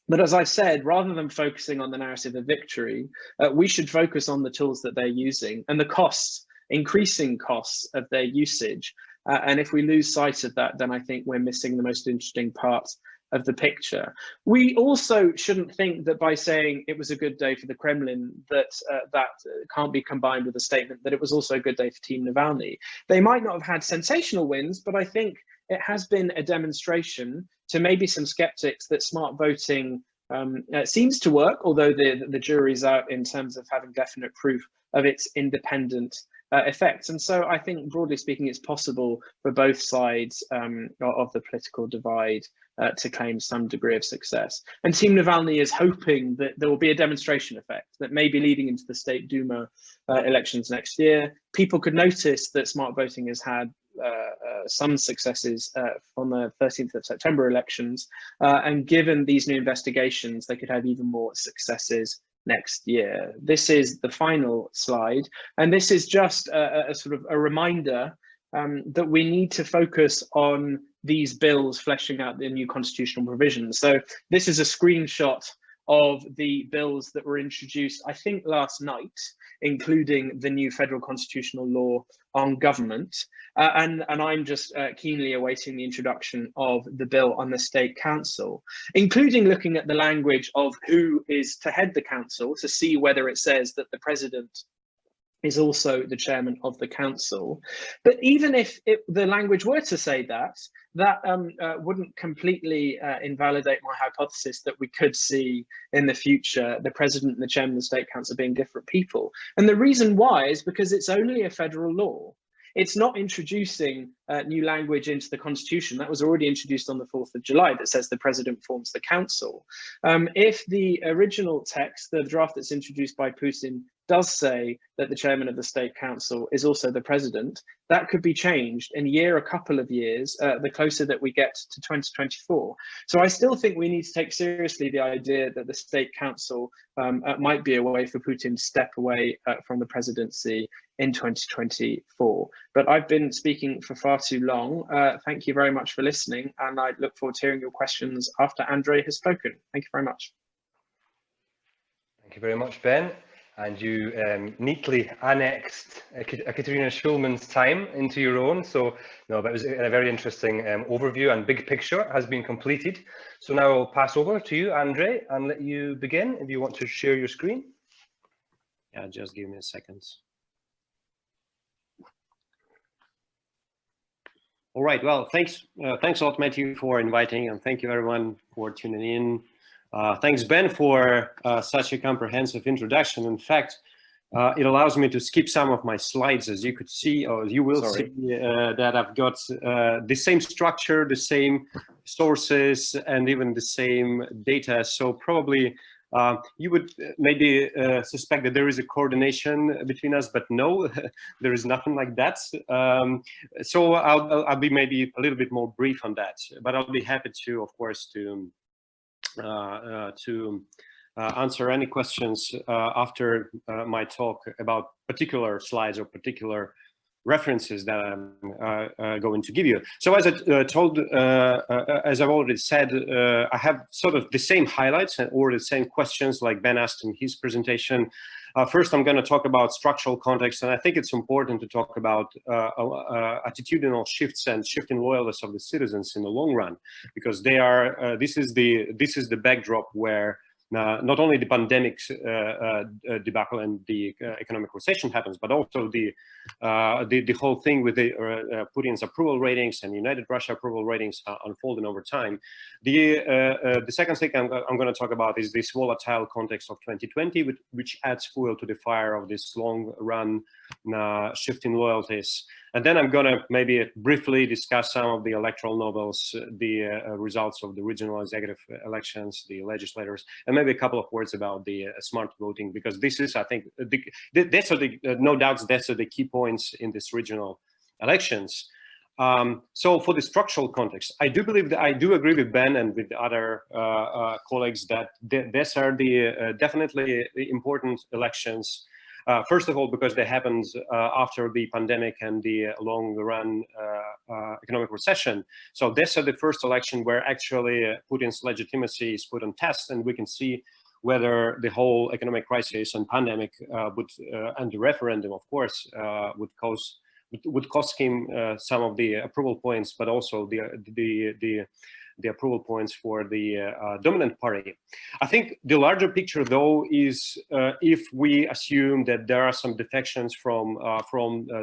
But as I said, rather than focusing on the narrative of victory, we should focus on the tools that they're using and the costs, increasing costs of their usage. And if we lose sight of that, then I think we're missing the most interesting part of the picture. We also shouldn't think that by saying it was a good day for the Kremlin, that that can't be combined with a statement that it was also a good day for Team Navalny. They might not have had sensational wins, but I think it has been a demonstration to maybe some skeptics that smart voting seems to work, although the jury's out in terms of having definite proof of its independent effects. And so I think, broadly speaking, it's possible for both sides of the political divide to claim some degree of success. And Team Navalny is hoping that there will be a demonstration effect, that maybe leading into the State Duma elections next year, people could notice that smart voting has had some successes from the 13th of September elections, and given these new investigations, they could have even more successes next year. This is the final slide, and this is just a sort of a reminder that we need to focus on these bills fleshing out the new constitutional provisions. So this is a screenshot of the bills that were introduced, I think, last night, including the new federal constitutional law on government. And I'm just keenly awaiting the introduction of the bill on the State Council, including looking at the language of who is to head the council to see whether it says that the president is also the chairman of the council. But even if the language were to say that, that wouldn't completely invalidate my hypothesis that we could see in the future the president and the chairman of the State Council being different people. And the reason why is because it's only a federal law. It's not introducing new language into the Constitution. That was already introduced on the 4th of July that says the president forms the council. If the original text, the draft that's introduced by Putin, does say that the chairman of the State Council is also the president, that could be changed in a year, a couple of years, the closer that we get to 2024. So I still think we need to take seriously the idea that the State Council might be a way for Putin to step away from the presidency in 2024. But I've been speaking for far too long. Thank you very much for listening, and I look forward to hearing your questions after Andrei has spoken. Thank you very much. Thank you very much, Ben. And you neatly annexed Katerina Schulman's time into your own. So no, that was a very interesting overview, and big picture has been completed. So now I'll pass over to you, Andrei, and let you begin if you want to share your screen. Yeah, just give me a second. All right. Well, thanks a lot, Matthew, for inviting, and thank you everyone for tuning in. Thanks, Ben, for such a comprehensive introduction. In fact, it allows me to skip some of my slides, as you could see, or you will see that I've got the same structure, the same sources, and even the same data. So probably you would maybe suspect that there is a coordination between us, but no, there is nothing like that. So I'll be maybe a little bit more brief on that, but I'll be happy to, of course, to answer any questions after my talk about particular slides or particular references that I'm going to give you. So as I told, as I've already said, I have sort of the same highlights or the same questions like Ben asked in his presentation. First, I'm going to talk about structural context, and I think it's important to talk about attitudinal shifts and shifting loyalties of the citizens in the long run, because they are. This is the backdrop where not only the pandemic debacle and the economic recession happens, but also the whole thing with the Putin's approval ratings and United Russia approval ratings unfolding over time. The second thing I'm going to talk about is this volatile context of 2020, which adds fuel to the fire of this long-run shifting loyalties. And then I'm going to maybe briefly discuss some of the electoral novels, the results of the regional executive elections, the legislators, and maybe a couple of words about the smart voting, because this is, I think, no doubt, that's the key points in this regional elections. So for the structural context, I do believe that I do agree with Ben and with the other colleagues that these are the definitely important elections. First of all, because they happened after the pandemic and the long-run economic recession. So these are the first election where actually Putin's legitimacy is put on test, and we can see whether the whole economic crisis and pandemic and the referendum, of course, would cost him some of the approval points, but also the approval points for the dominant party. I think the larger picture, though, is if we assume that there are some defections from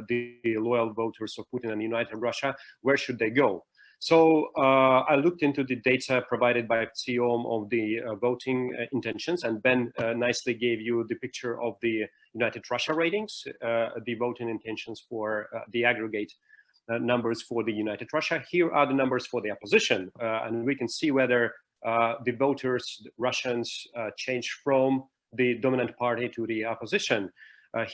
the loyal voters of Putin and United Russia, where should they go? So I looked into the data provided by CEOM of the voting intentions, and Ben nicely gave you the picture of the United Russia ratings, the voting intentions for the aggregate numbers for the United Russia. Here are the numbers for the opposition, and we can see whether the voters, Russians, change from the dominant party to the opposition.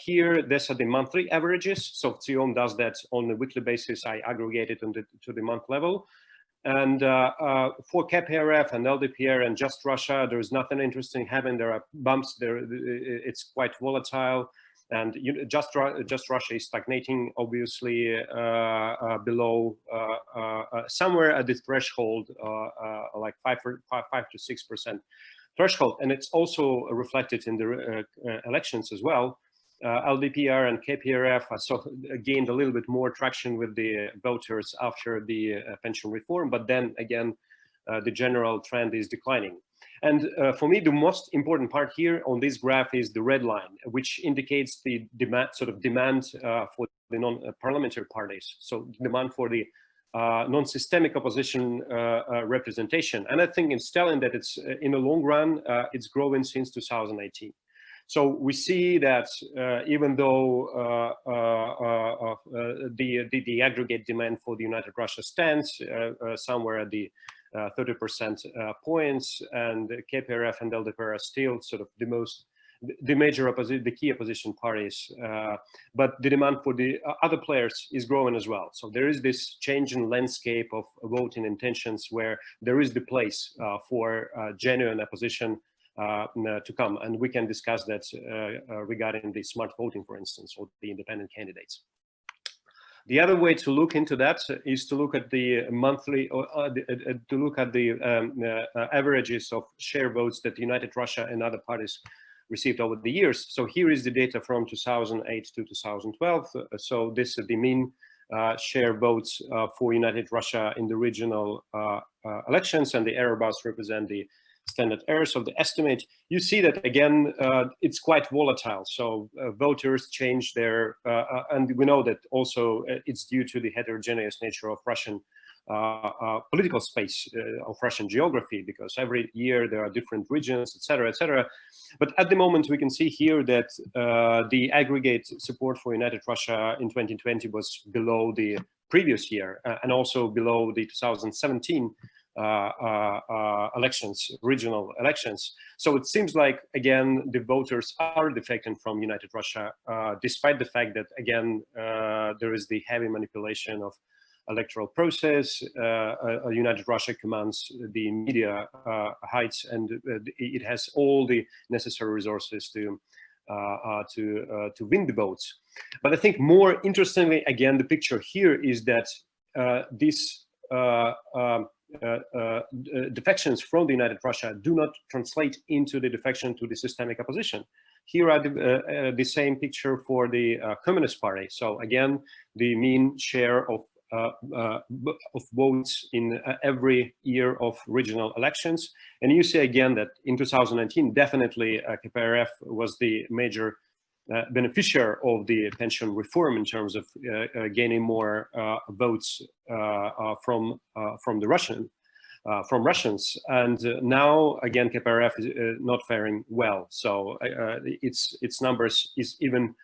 Here, these are the monthly averages. So CEOM does that on a weekly basis. I aggregate it to the month level. And for KPRF and LDPR and Just Russia, there is nothing interesting happening. There are bumps there. It's quite volatile. And Just Russia is stagnating, obviously, below somewhere at the threshold, like 5 to 6% threshold. And it's also reflected in the elections as well. LDPR and KPRF gained a little bit more traction with the voters after the pension reform, but then again, the general trend is declining. And for me, the most important part here on this graph is the red line, which indicates the demand for the non-parliamentary parties. So demand for the non-systemic opposition representation. And I think it's telling that it's in the long run, it's growing since 2018. So we see that even though the aggregate demand for the United Russia stands somewhere at the 30% points, and KPRF and LDPR are still sort of the key opposition parties, but the demand for the other players is growing as well. So there is this change in landscape of voting intentions where there is the place for genuine opposition to come, and we can discuss that regarding the smart voting, for instance, or the independent candidates. The other way to look into that is to look at the monthly, to look at the averages of share votes that United Russia and other parties received over the years. So here is the data from 2008 to 2012. So this is the mean share votes for United Russia in the regional elections, and the error bars represent the standard errors of the estimate, you see that again, it's quite volatile. So voters change their, and we know that also it's due to the heterogeneous nature of Russian political space, of Russian geography, because every year there are different regions, etc., etc. But at the moment, we can see here that the aggregate support for United Russia in 2020 was below the previous year, and also below the 2017 elections, regional elections. So it seems like, again, the voters are defecting from United Russia, despite the fact that, again, there is the heavy manipulation of electoral process. United Russia commands the media heights, and it has all the necessary resources to win the votes. But I think more interestingly, again, the picture here is that these defections from the United Russia do not translate into the defection to the systemic opposition. Here are the same picture for the Communist Party. So again, the mean share of votes in every year of regional elections. And you see again that in 2019, definitely KPRF was the major beneficiary of the pension reform in terms of gaining more votes from Russians. And now again, KPRF is not faring well. So its numbers is even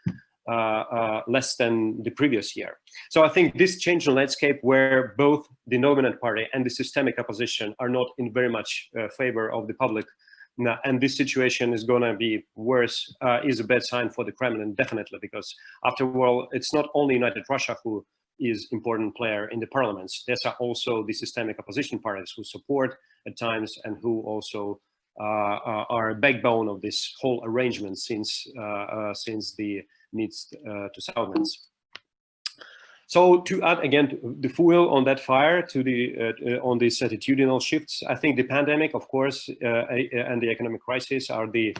less than the previous year. So I think this change in landscape, where both the dominant party and the systemic opposition are not in very much favor of the public, and this situation is going to be worse, is a bad sign for the Kremlin, definitely, because after all, it's not only United Russia who is important player in the parliaments. There's also the systemic opposition parties who support at times and who also are a backbone of this whole arrangement since the mid-2000s. So to add again the fuel on that fire to the on these attitudinal shifts, I think the pandemic, of course, and the economic crisis are the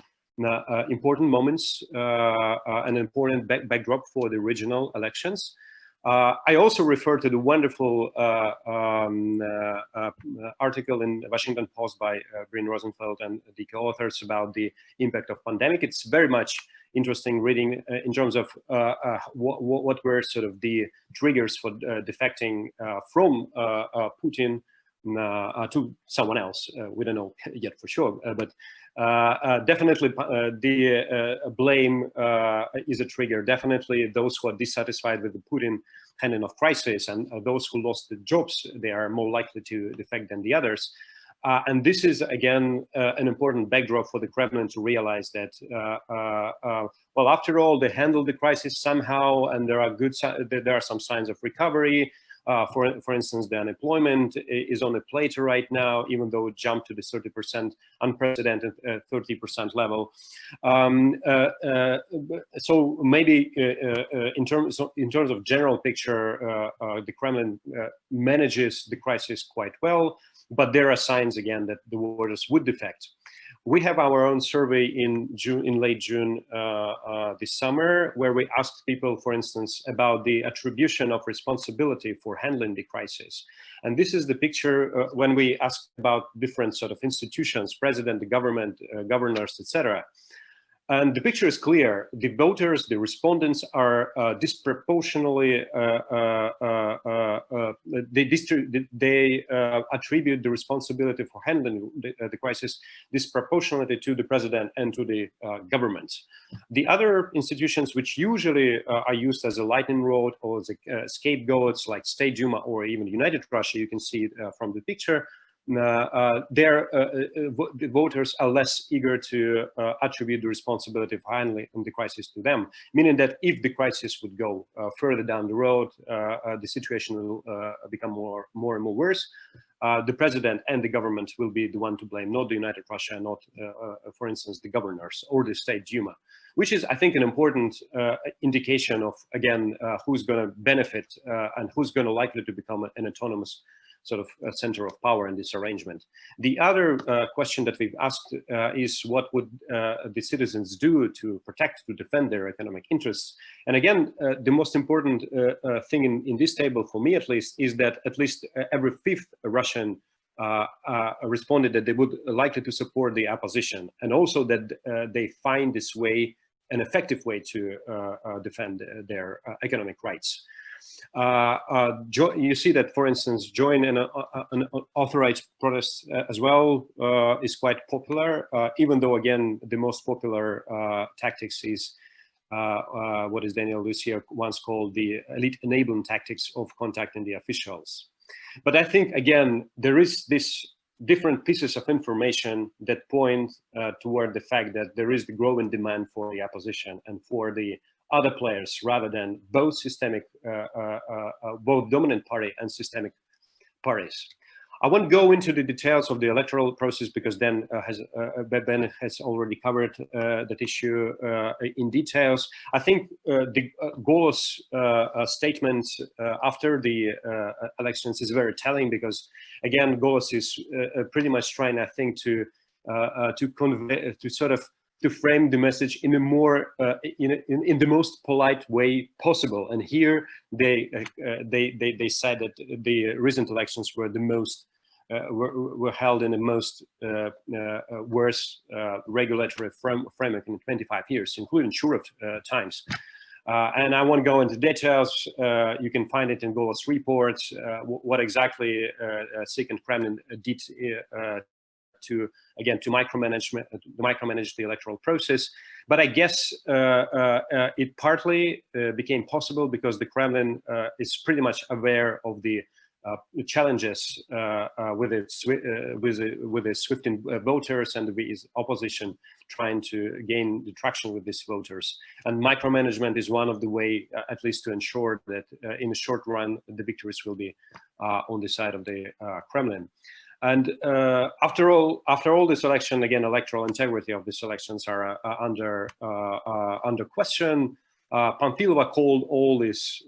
important moments, an important backdrop for the regional elections. I also refer to the wonderful article in the Washington Post by Bryn Rosenfeld and the co-authors about the impact of pandemic. It's very much interesting reading in terms of what were sort of the triggers for defecting from Putin to someone else. We don't know yet for sure, but definitely the blame is a trigger. Definitely those who are dissatisfied with the Putin handling of crisis and those who lost the jobs, they are more likely to defect than the others. And this is, again, an important backdrop for the Kremlin to realize that, well, after all, they handled the crisis somehow, and there are some signs of recovery. For instance, the unemployment is on a plateau right now, even though it jumped to the 30%, unprecedented 30% level. So maybe in terms of general picture, the Kremlin manages the crisis quite well, but there are signs again that the voters would defect. We have our own survey in late June this summer, where we asked people, for instance, about the attribution of responsibility for handling the crisis. And this is the picture when we asked about different sort of institutions, president, the government, governors, etc. And the picture is clear. The voters, the respondents are disproportionately, they attribute the responsibility for handling the crisis disproportionately to the president and to the government. The other institutions which usually are used as a lightning rod or as scapegoats, like State Duma or even United Russia, you can see from the picture, the voters are less eager to attribute the responsibility for handling the crisis to them, meaning that if the crisis would go further down the road, the situation will become more and more worse. The president and the government will be the one to blame, not the United Russia, not, for instance, the governors or the State Duma, which is, I think, an important indication of, again, who's going to benefit and who's going to likely to become an autonomous sort of a center of power in this arrangement. The other question that we've asked is what would the citizens do to protect, to defend their economic interests? And again, the most important thing in this table, for me at least, is that at least every fifth Russian responded that they would likely to support the opposition, and also that they find this way an effective way to defend their economic rights. You see that, for instance, join an authorized protest as well is quite popular, even though, again, the most popular tactics is what is Daniel Lucier once called the elite enabling tactics of contacting the officials. But I think, again, there is this different pieces of information that point toward the fact that there is the growing demand for the opposition and for the other players, rather than both systemic, both dominant party and systemic parties. I won't go into the details of the electoral process because Ben has already covered that issue in details. I think the Golos statement after the elections is very telling, because again, Golos is pretty much trying, I think, to convey, to sort of to frame the message in a more in the most polite way possible. And here they said that the recent elections were the most were held in the most worst regulatory framework in 25 years, including Shurov times. And I won't go into details. You can find it in Golos reports, what exactly SIG and Kremlin did to micromanage the electoral process. But I guess it partly became possible because the Kremlin is pretty much aware of the challenges with its swifting voters and with its opposition trying to gain the traction with these voters. And micromanagement is one of the way, at least to ensure that in the short run, the victories will be on the side of the Kremlin. And after all this election, again, electoral integrity of these elections are under question. Pamfilova called all these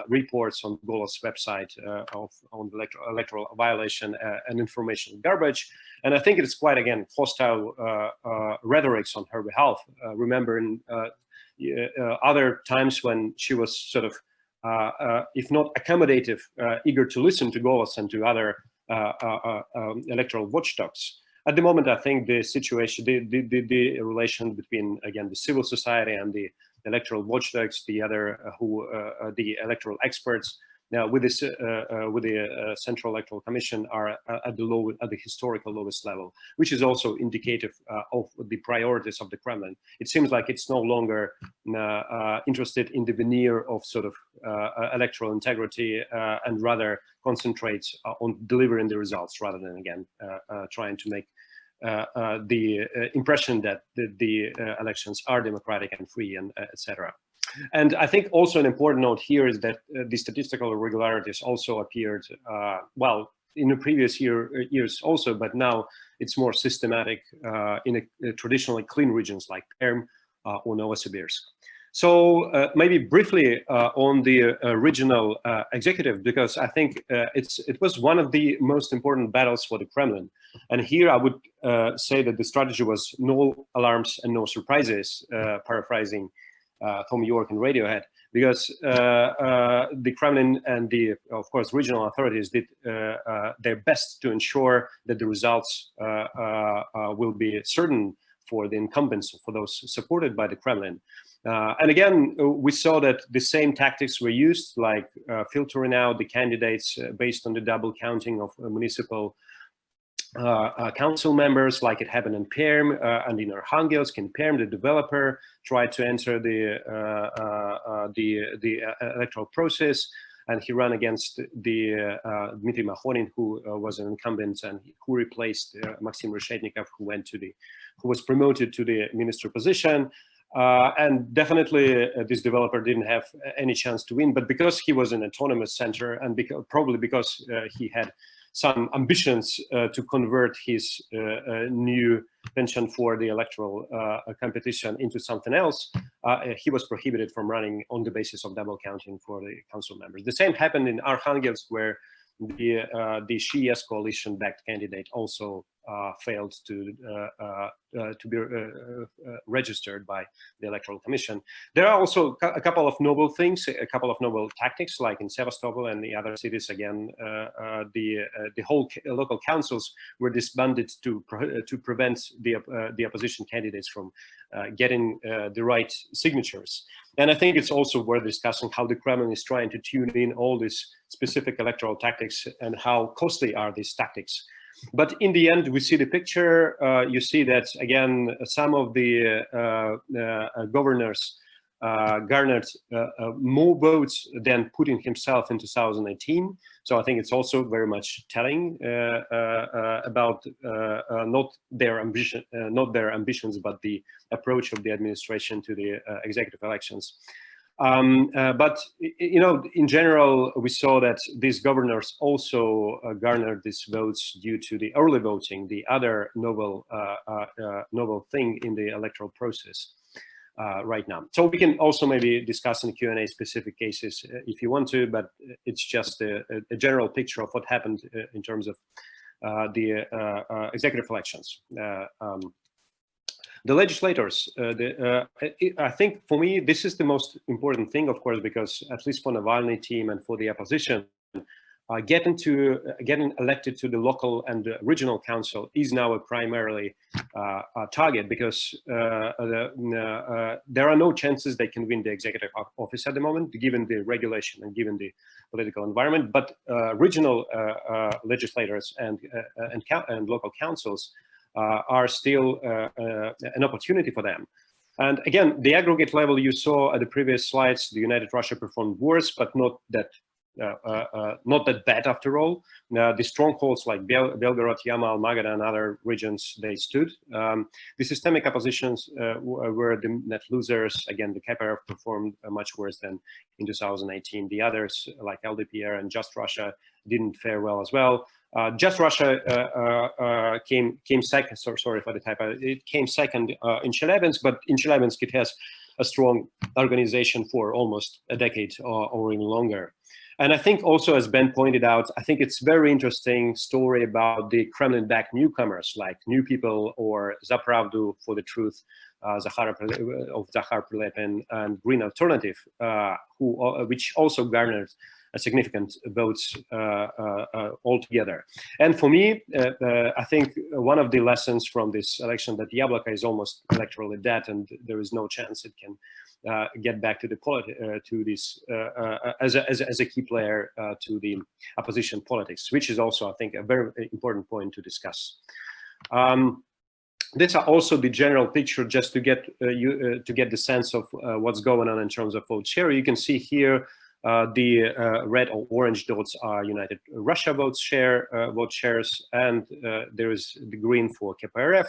reports on Golos website on the electoral violation and information garbage, and I think it's quite hostile rhetorics on her behalf. Remember in other times when she was sort of if not accommodative, eager to listen to Golos and to other electoral watchdogs. At the moment, I think the situation, the relation between, again, the civil society and the electoral watchdogs, the electoral experts, with the Central Electoral Commission are at the historical lowest level, which is also indicative of the priorities of the Kremlin. It seems like it's no longer interested in the veneer of sort of electoral integrity and rather concentrates on delivering the results rather than, again, trying to make the impression that the elections are democratic and free and etc. And I think also an important note here is that the statistical irregularities also appeared, well, in the previous years also, but now it's more systematic in traditionally clean regions like Perm or Novosibirsk. So maybe briefly on the regional executive, because I think it was one of the most important battles for the Kremlin. And here I would say that the strategy was no alarms and no surprises, paraphrasing Tom York and Radiohead, because the Kremlin and the, of course, regional authorities did their best to ensure that the results will be certain for the incumbents, for those supported by the Kremlin. And again, we saw that the same tactics were used, like filtering out the candidates based on the double counting of municipal council members, like it happened in Perm and in Arkhangelsk. In Perm, the developer tried to enter the electoral process, and he ran against the Dmitry Makhonin, who was an incumbent and who replaced Maxim Reshetnikov, who was promoted to the minister position. And definitely this developer didn't have any chance to win, but because he was an autonomous center and probably because he had some ambitions to convert his new penchant for the electoral competition into something else, he was prohibited from running on the basis of double counting for the council members. The same happened in Arkhangelsk, where the Shias coalition-backed candidate also failed to be registered by the Electoral Commission. There are also a couple of noble things, a couple of noble tactics, like in Sevastopol and the other cities. Again, the whole local councils were disbanded to prevent the opposition candidates from getting the right signatures. And I think it's also worth discussing how the Kremlin is trying to tune in all these specific electoral tactics and how costly are these tactics. But in the end, we see the picture. You see that, again, some of the governors garnered more votes than Putin himself in 2018. So I think it's also very much telling about not their ambitions, but the approach of the administration to the executive elections. But you know, in general, we saw that these governors also garnered these votes due to the early voting, the other novel thing in the electoral process right now. So we can also maybe discuss in Q&A specific cases if you want to, but it's just a general picture of what happened in terms of the executive elections. The legislators, I think for me, this is the most important thing, of course, because at least for Navalny team and for the opposition, getting elected to the local and regional council is now a primarily target, because there are no chances they can win the executive office at the moment, given the regulation and given the political environment. But regional legislators and local councils are still an opportunity for them. And again, the aggregate level you saw at the previous slides, the United Russia performed worse, but not that bad after all. The strongholds like Belgorod, Yamal, Magadan, and other regions, they stood. The systemic oppositions were the net losers. Again, the KPRF performed much worse than in 2018. The others, like LDPR and Just Russia, didn't fare well as well. Just Russia came second. Sorry for the typo. It came second in Chelyabinsk, but in Chelyabinsk it has a strong organization for almost a decade or even longer. And I think also, as Ben pointed out, I think it's very interesting story about the Kremlin-backed newcomers like New People or Zapravdu for the Truth, Zahar Prilepin, and Green Alternative, which also garnered a significant votes altogether. And for me, I think one of the lessons from this election that Yabloko is almost electorally dead, and there is no chance it can get back to this as a key player to the opposition politics, which is also, I think, a very important point to discuss. These are also the general picture, just to get the sense of what's going on in terms of vote share. You can see here the red or orange dots are United Russia vote shares, and there is the green for KPRF,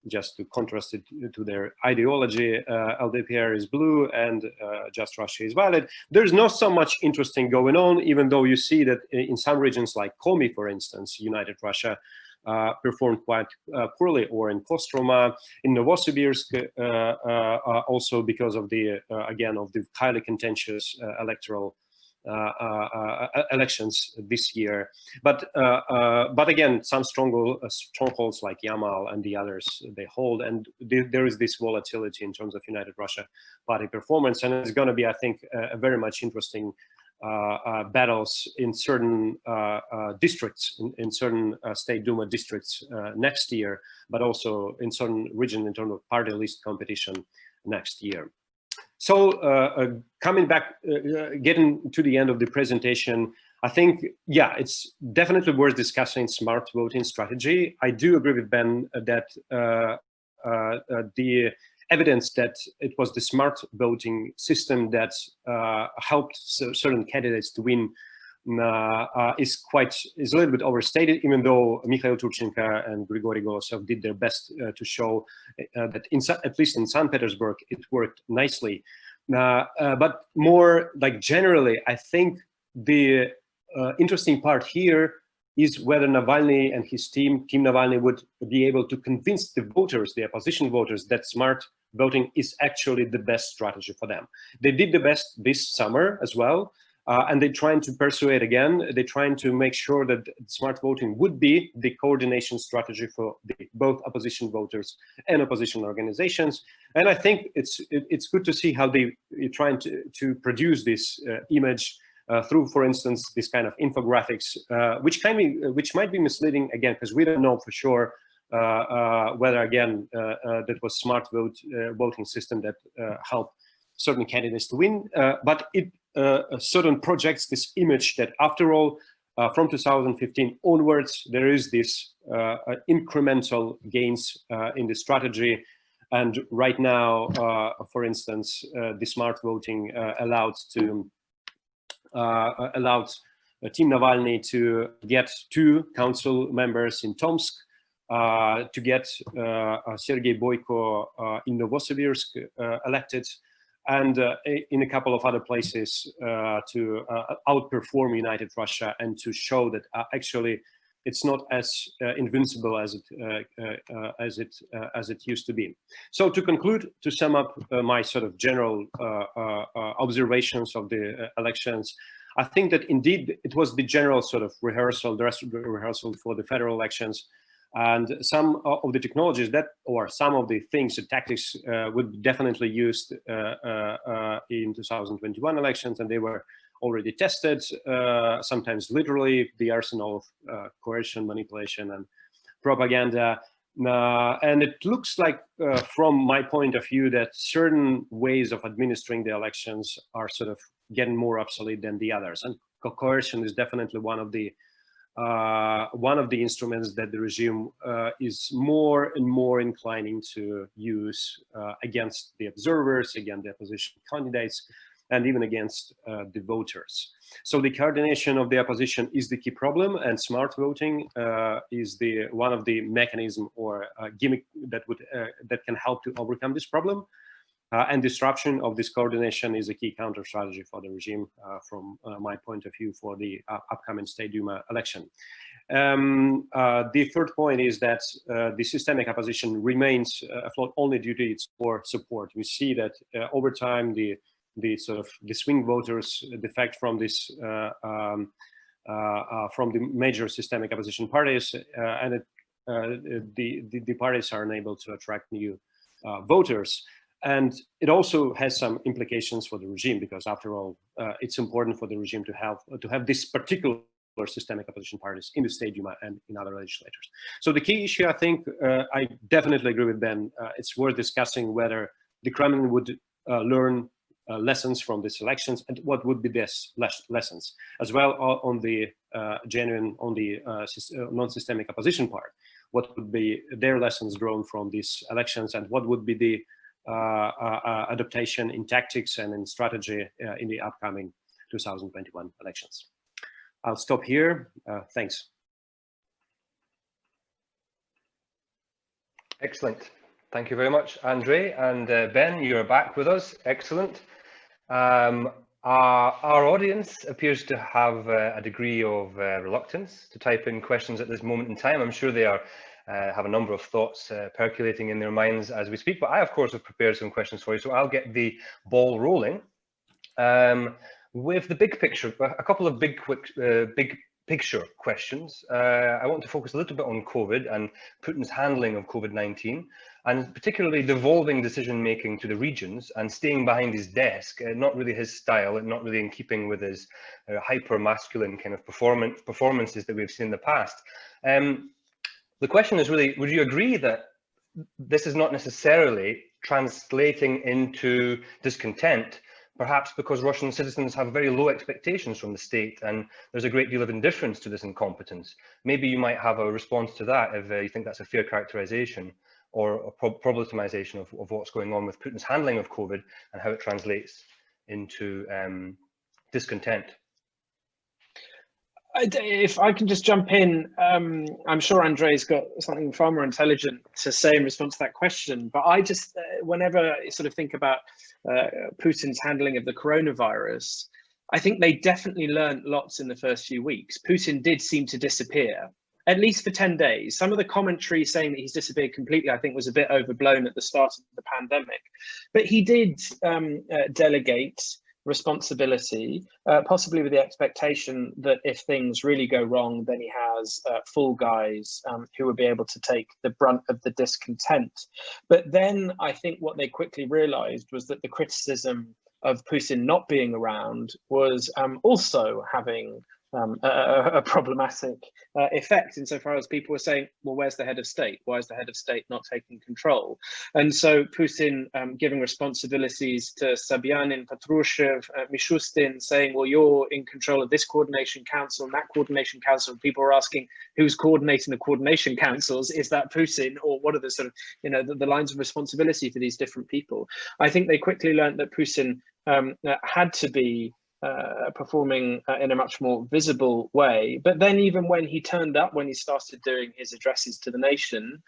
just to contrast it to their ideology. LDPR is blue and Just Russia is violet. There's not so much interesting going on, even though you see that in some regions like Komi, for instance, United Russia performed quite poorly, or in Kostroma, in Novosibirsk, also because of the again of the highly contentious electoral elections this year. But again, some strongholds like Yamal and the others, they hold, and there is this volatility in terms of United Russia party performance, and it's going to be, I think, a very much interesting battles in certain districts, in certain State Duma districts next year, but also in certain regions in terms of party list competition next year. So coming back, getting to the end of the presentation, I think, yeah, it's definitely worth discussing smart voting strategy. I do agree with Ben that the evidence that it was the smart voting system that helped certain candidates to win is a little bit overstated, even though Mikhail Turchenko and Grigory Golosov did their best to show that at least in St. Petersburg, it worked nicely. But more like generally, I think the interesting part here is whether Navalny and his team Navalny, would be able to convince the voters, the opposition voters, that smart voting is actually the best strategy for them. They did the best this summer as well. And they're trying to persuade again, they're trying to make sure that smart voting would be the coordination strategy for both opposition voters and opposition organizations. And I think it's good to see how they're trying to produce this image through, for instance, this kind of infographics, which might be misleading again, because we don't know for sure whether again that was smart voting system that helped certain candidates to win, but it certain projects this image that after all, from 2015 onwards, there is this incremental gains in the strategy. And right now, for instance, the smart voting allowed Team Navalny to get 2 council members in Tomsk, to get Sergei Boyko in Novosibirsk elected, and in a couple of other places to outperform United Russia and to show that actually it's not as invincible as it used to be. So to conclude, to sum up my sort of general observations of the elections, I think that indeed it was the general sort of rehearsal, the rest of the rehearsal for the federal elections. And some of the technologies that, or some of the things, the tactics would be definitely used in 2021 elections, and they were already tested, sometimes literally, the arsenal of coercion, manipulation, and propaganda. And it looks like, from my point of view, that certain ways of administering the elections are sort of getting more obsolete than the others. And coercion is definitely one of the instruments that the regime is more and more inclining to use against the observers, against the opposition candidates, and even against the voters. So the coordination of the opposition is the key problem, and smart voting is one of the mechanism or gimmick that can help to overcome this problem. And disruption of this coordination is a key counter strategy for the regime, from my point of view, for the upcoming State Duma election. The third point is that the systemic opposition remains afloat only due to its core support. We see that over time, the swing voters defect from this from the major systemic opposition parties, and the parties are unable to attract new voters. And it also has some implications for the regime, because after all, it's important for the regime to have this particular systemic opposition parties in the State Duma and in other legislatures. So the key issue, I think, I definitely agree with Ben. It's worth discussing whether the Kremlin would learn lessons from these elections, and what would be these lessons, as well on the non-systemic opposition part. What would be their lessons drawn from these elections, and what would be the adaptation in tactics and in strategy in the upcoming 2021 elections. I'll stop here. Thanks. Excellent. Thank you very much, Andrei. And Ben, you're back with us. Excellent. Our audience appears to have a degree of reluctance to type in questions at this moment in time. I'm sure they are have a number of thoughts percolating in their minds as we speak, but I, of course, have prepared some questions for you, so I'll get the ball rolling with the big picture. A couple of big picture questions. I want to focus a little bit on COVID and Putin's handling of COVID-19, and particularly devolving decision-making to the regions and staying behind his desk, not really his style and not really in keeping with his hyper-masculine kind of performances that we've seen in the past. The question is really, would you agree that this is not necessarily translating into discontent, perhaps because Russian citizens have very low expectations from the state and there's a great deal of indifference to this incompetence? Maybe you might have a response to that if you think that's a fair characterization or a problematization of what's going on with Putin's handling of COVID and how it translates into discontent. If I can just jump in, I'm sure Andrei's got something far more intelligent to say in response to that question, but I just, whenever I sort of think about Putin's handling of the coronavirus, I think they definitely learned lots in the first few weeks. Putin did seem to disappear, at least for 10 days. Some of the commentary saying that he's disappeared completely, I think, was a bit overblown at the start of the pandemic, but he did delegate responsibility, possibly with the expectation that if things really go wrong, then he has fall guys who will be able to take the brunt of the discontent. But then I think what they quickly realized was that the criticism of Putin not being around was also having a problematic effect, insofar as people were saying, well, where's the head of state? Why is the head of state not taking control? And so Putin giving responsibilities to Sobyanin, Patrushev, Mishustin, saying, well, you're in control of this coordination council and that coordination council. People are asking, who's coordinating the coordination councils? Is that Putin? Or what are the sort of, you know, the lines of responsibility for these different people? I think they quickly learned that Putin had to be performing in a much more visible way. But then even when he turned up, when he started doing his addresses to the nation,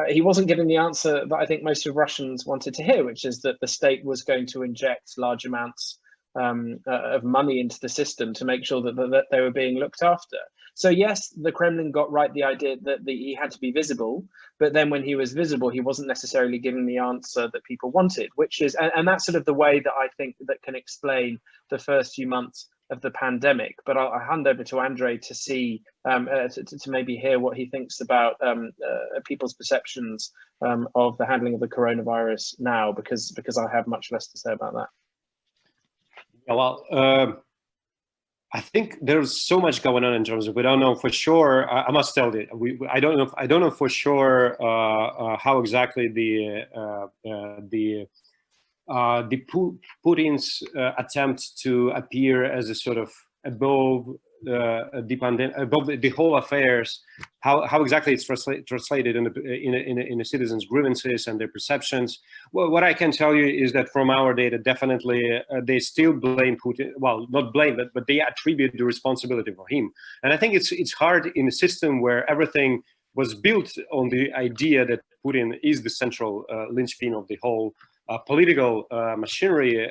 he wasn't giving the answer that I think most of Russians wanted to hear, which is that the state was going to inject large amounts of money into the system to make sure that they were being looked after. So yes, the Kremlin got right the idea that he had to be visible, but then when he was visible, he wasn't necessarily giving the answer that people wanted, which is, and that's sort of the way that I think that can explain the first few months of the pandemic. But I'll hand over to Andre to see, to maybe hear what he thinks about people's perceptions of the handling of the coronavirus now, because I have much less to say about that. Yeah, well, I think there's so much going on in terms of, we don't know for sure. I must tell you, I don't know for sure how exactly Putin's attempt to appear as a sort of above the whole affairs, how exactly it's translated in the citizens' grievances and their perceptions. Well, what I can tell you is that from our data, definitely they still blame Putin. Well, not blame, but they attribute the responsibility for him. And I think it's hard in a system where everything was built on the idea that Putin is the central linchpin of the whole political machinery.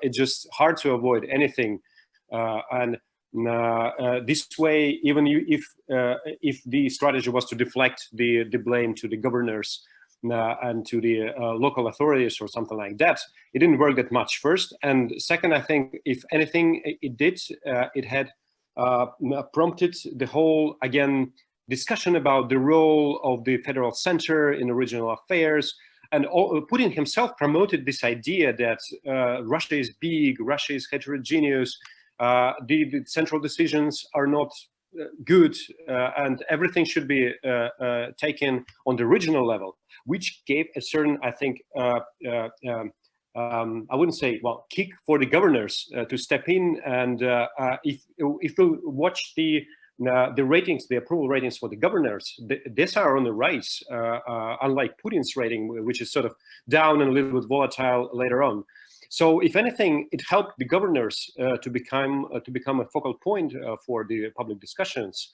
It's just hard to avoid anything. This way, even if the strategy was to deflect the blame to the governors and to the local authorities or something like that, it didn't work that much, first. And second, I think if anything it did, it had prompted the whole, again, discussion about the role of the federal center in regional affairs. And Putin himself promoted this idea that Russia is big, Russia is heterogeneous, the central decisions are not good, and everything should be taken on the regional level, which gave a certain, I think, I wouldn't say, well, kick for the governors to step in. And if you watch the ratings, the approval ratings for the governors, these are on the rise, unlike Putin's rating, which is sort of down and a little bit volatile later on. So, if anything, it helped the governors to become a focal point for the public discussions.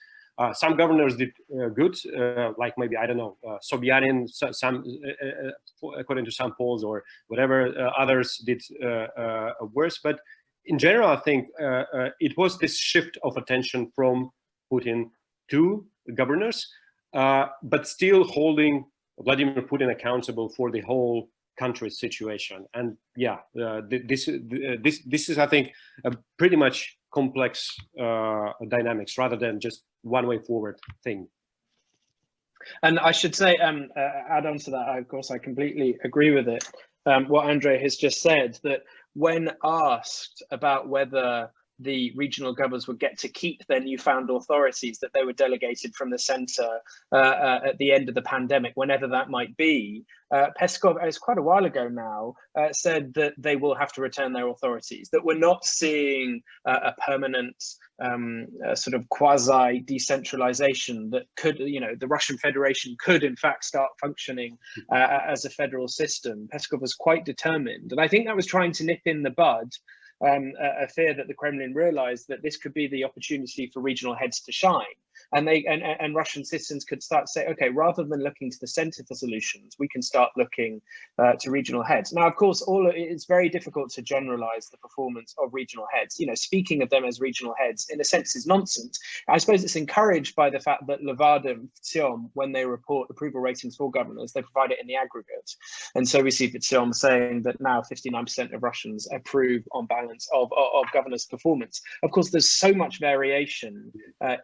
Some governors did good, like maybe, I don't know, Sobyanin, some according to some polls or whatever. Others did worse. But in general, I think it was this shift of attention from Putin to the governors, but still holding Vladimir Putin accountable for the whole country's situation. And yeah, this is, I think, a pretty much complex dynamics rather than just one way forward thing. And I should say, add on to that, of course, I completely agree with it. What Andre has just said, that when asked about whether the regional governors would get to keep their newfound authorities that they were delegated from the center at the end of the pandemic, whenever that might be, Peskov, it's quite a while ago now, said that they will have to return their authorities, that we're not seeing a permanent sort of quasi-decentralization that could, you know, the Russian Federation could in fact start functioning as a federal system. Peskov was quite determined. And I think that was trying to nip in the bud a fear that the Kremlin realized that this could be the opportunity for regional heads to shine. And Russian citizens could start to say, okay, rather than looking to the center for solutions, we can start looking to regional heads. Now, of course, it's very difficult to generalize the performance of regional heads. You know, speaking of them as regional heads, in a sense, is nonsense. I suppose it's encouraged by the fact that Levada and FTSIOM, when they report approval ratings for governors, they provide it in the aggregate. And so we see FTSIOM saying that now 59% of Russians approve on balance of governors' performance. Of course, there's so much variation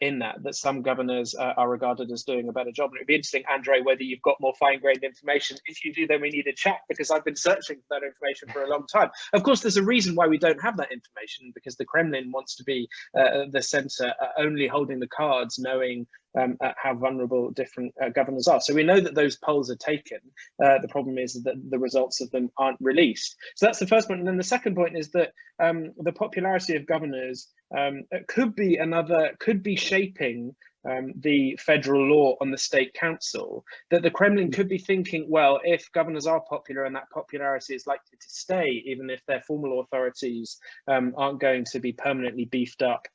in that some governors are regarded as doing a better job. And it'd be interesting, Andre, whether you've got more fine-grained information. If you do, then we need a chat, because I've been searching for that information for a long time. Of course, there's a reason why we don't have that information, because the Kremlin wants to be the center, only holding the cards, knowing how vulnerable different governors are. So we know that those polls are taken. The problem is that the results of them aren't released. So that's the first point. And then the second point is that the popularity of governors could be shaping the federal law on the state council, that the Kremlin could be thinking, well, if governors are popular and that popularity is likely to stay, even if their formal authorities aren't going to be permanently beefed up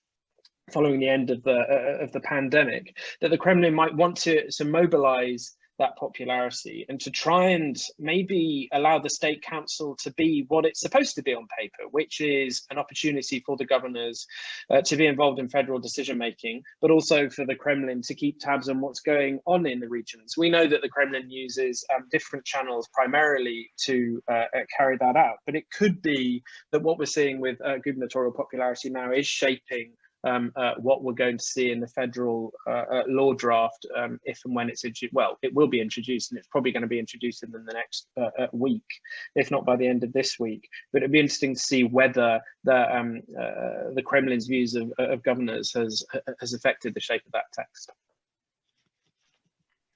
following the end of the pandemic, that the Kremlin might want to mobilize that popularity and to try and maybe allow the state council to be what it's supposed to be on paper, which is an opportunity for the governors to be involved in federal decision making, but also for the Kremlin to keep tabs on what's going on in the regions. We know that the Kremlin uses different channels primarily to carry that out, but it could be that what we're seeing with gubernatorial popularity now is shaping what we're going to see in the federal law draft, if and when it's introduced. Well, it will be introduced, and it's probably going to be introduced in the next week, if not by the end of this week. But it'd be interesting to see whether the Kremlin's views of governors has affected the shape of that text.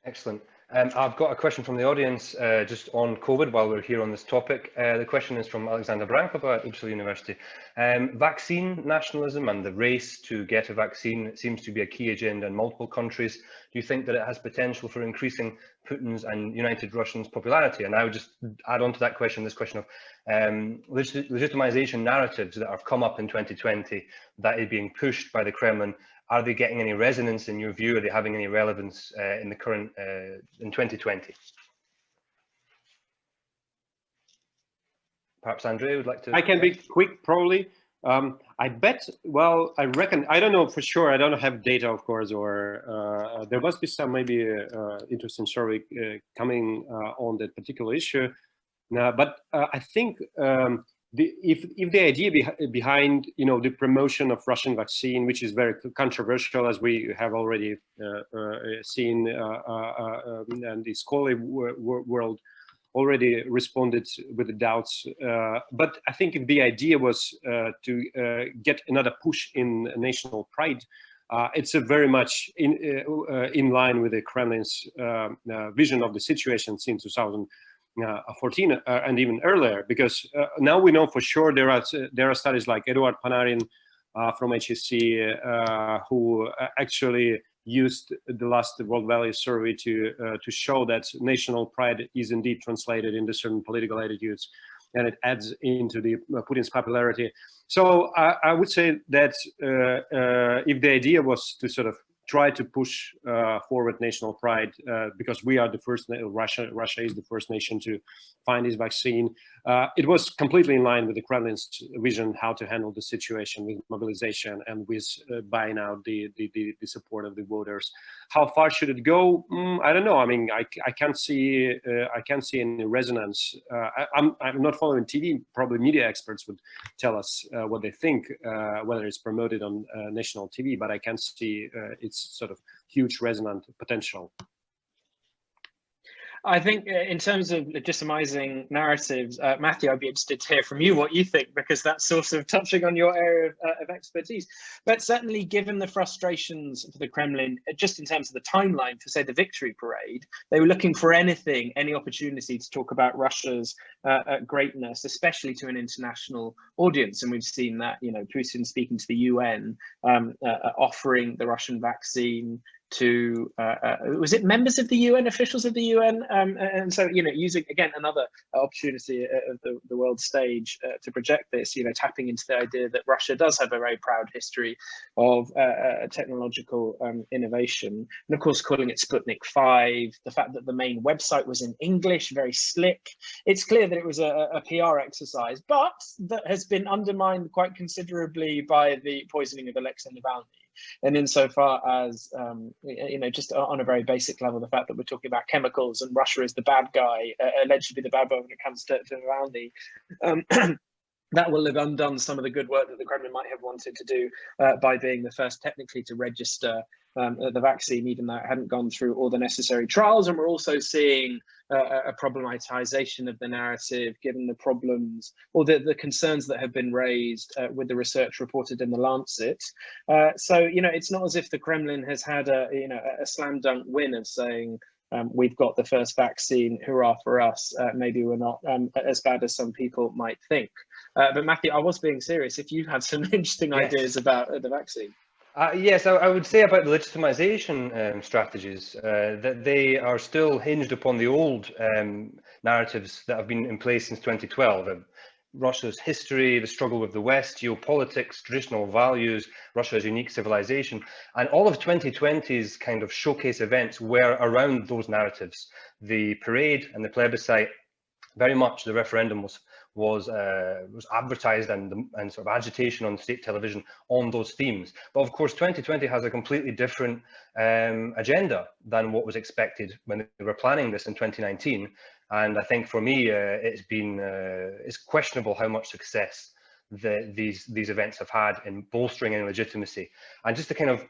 Excellent. I've got a question from the audience just on COVID while we're here on this topic. The question is from Alexander Brankova at Uppsala University. Vaccine nationalism and the race to get a vaccine seems to be a key agenda in multiple countries. Do you think that it has potential for increasing Putin's and United Russians' popularity? And I would just add on to that question, this question of legitimization narratives that have come up in 2020 that is being pushed by the Kremlin. Are they getting any resonance in your view? Are they having any relevance in the current, in 2020? Perhaps Andre would like to. I can be quick, probably. I bet, well, I reckon, I don't know for sure. I don't have data, of course, or there must be some maybe interesting survey coming on that particular issue. But I think if the idea behind the promotion of Russian vaccine, which is very controversial, as we have already seen, and the scholarly world already responded with the doubts. But I think if the idea was to get another push in national pride, it's a very much in line with the Kremlin's vision of the situation since 2014 and even earlier, because now we know for sure there are studies like Eduard Panarin from HSC who actually used the last World Value Survey to show that national pride is indeed translated into certain political attitudes, and it adds into the Putin's popularity. So I would say that if the idea was to sort of try to push forward national pride, because we are the first, Russia is the first nation to find this vaccine. It was completely in line with the Kremlin's vision how to handle the situation with mobilization and with buying out the support of the voters. How far should it go? I don't know. I mean, I can't see any resonance. I'm not following TV. Probably media experts would tell us what they think, whether it's promoted on national TV, but I can't see its sort of huge resonant potential. I think in terms of legitimizing narratives, Matthew, I'd be interested to hear from you what you think, because that's sort of touching on your area of expertise. But certainly given the frustrations for the Kremlin, just in terms of the timeline for, say, the victory parade, they were looking for anything, any opportunity to talk about Russia's greatness, especially to an international audience. And we've seen that, Putin speaking to the UN, offering the Russian vaccine, to was it members of the UN, officials of the UN, and so using again another opportunity of the world stage to project this, tapping into the idea that Russia does have a very proud history of technological innovation, and of course calling it Sputnik 5, the fact that the main website was in English, very slick. It's clear that it was a PR exercise, but that has been undermined quite considerably by the poisoning of Alexei Navalny. And insofar as, just on a very basic level, the fact that we're talking about chemicals and Russia is the bad guy, alleged to be the bad guy when it comes to Navalny, that will have undone some of the good work that the Kremlin might have wanted to do by being the first technically to register the vaccine, even though it hadn't gone through all the necessary trials. And we're also seeing a problematization of the narrative, given the problems or the concerns that have been raised with the research reported in the Lancet. So, it's not as if the Kremlin has had a slam dunk win of saying, we've got the first vaccine, hurrah for us. Maybe we're not as bad as some people might think. But Matthew, I was being serious. If you had some interesting ideas about the vaccine. Yes, I would say about the legitimization strategies that they are still hinged upon the old narratives that have been in place since 2012. Russia's history, the struggle with the West, geopolitics, traditional values, Russia's unique civilization, and all of 2020's kind of showcase events were around those narratives. The parade and the plebiscite, very much the referendum was advertised and sort of agitation on state television on those themes. But of course, 2020 has a completely different agenda than what was expected when they were planning this in 2019. And I think for me, it's questionable how much success these events have had in bolstering any legitimacy. And just to kind of